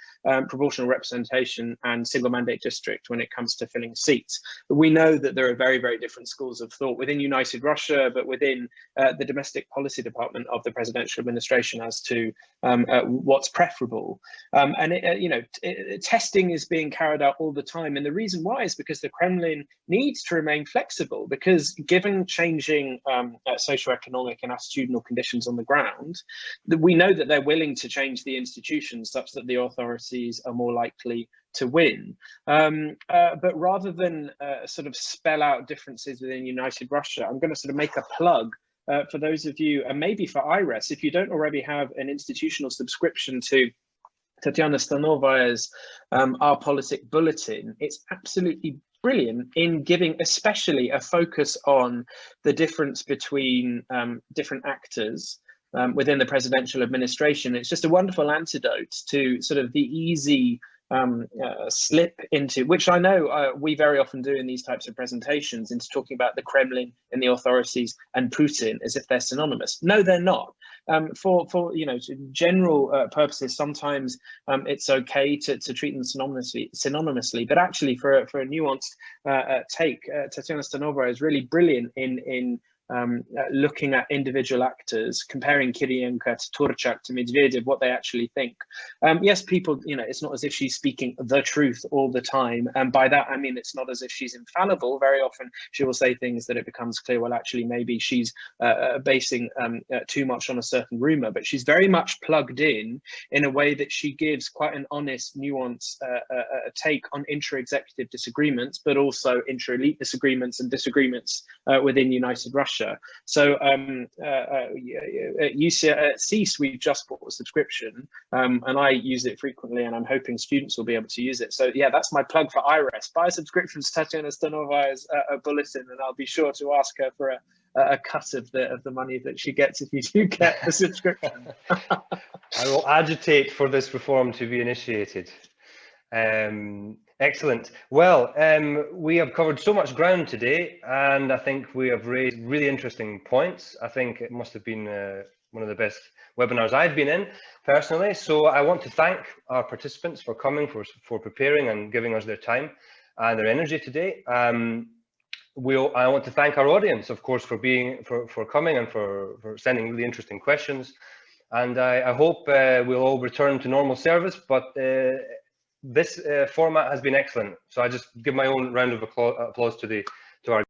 proportional representation and single mandate district when it comes to filling seats. But we know that there are very, very different schools of thought within United Russia, but within the domestic policy department of the presidential administration as to what's preferable. And testing is being carried out all the time. And the reason why is because the Kremlin needs to remain flexible, because given changing socioeconomic and attitudinal conditions on the ground, we know that they're willing to change the institutions such that the authorities are more likely to win. But rather than sort of spell out differences within United Russia, I'm going to sort of make a plug for those of you, and maybe for IRES, if you don't already have an institutional subscription to Tatiana Stanova's Our Politic Bulletin, it's absolutely brilliant in giving especially a focus on the difference between different actors within the presidential administration. It's just a wonderful antidote to sort of the easy slip into, which I know we very often do in these types of presentations, into talking about the Kremlin and the authorities and Putin as if they're synonymous. No, they're not. For general purposes, sometimes it's okay to treat them synonymously, but actually for a nuanced take, Tatiana Stanova is really brilliant in looking at individual actors, comparing Kirienko to Turchak to Medvedev, what they actually think. Yes, people, it's not as if she's speaking the truth all the time. And by that, I mean, it's not as if she's infallible. Very often she will say things that it becomes clear, well, actually, maybe she's basing too much on a certain rumor, but she's very much plugged in a way that she gives quite an honest, nuanced take on intra-executive disagreements, but also intra-elite disagreements and disagreements within United Russia. So at CEAS, we've just bought a subscription, and I use it frequently, and I'm hoping students will be able to use it. So yeah, that's my plug for IRES. Buy a subscription to Tatiana Stanova's bulletin, and I'll be sure to ask her for a cut of the money that she gets if you do get the subscription. I will agitate for this reform to be initiated. Excellent. Well, we have covered so much ground today, and I think we have raised really interesting points. I think it must have been one of the best webinars I've been in personally. So I want to thank our participants for coming, for preparing and giving us their time and their energy today. I want to thank our audience, of course, for coming and for sending really interesting questions. And I hope we'll all return to normal service, but this format has been excellent. So I just give my own round of applause to our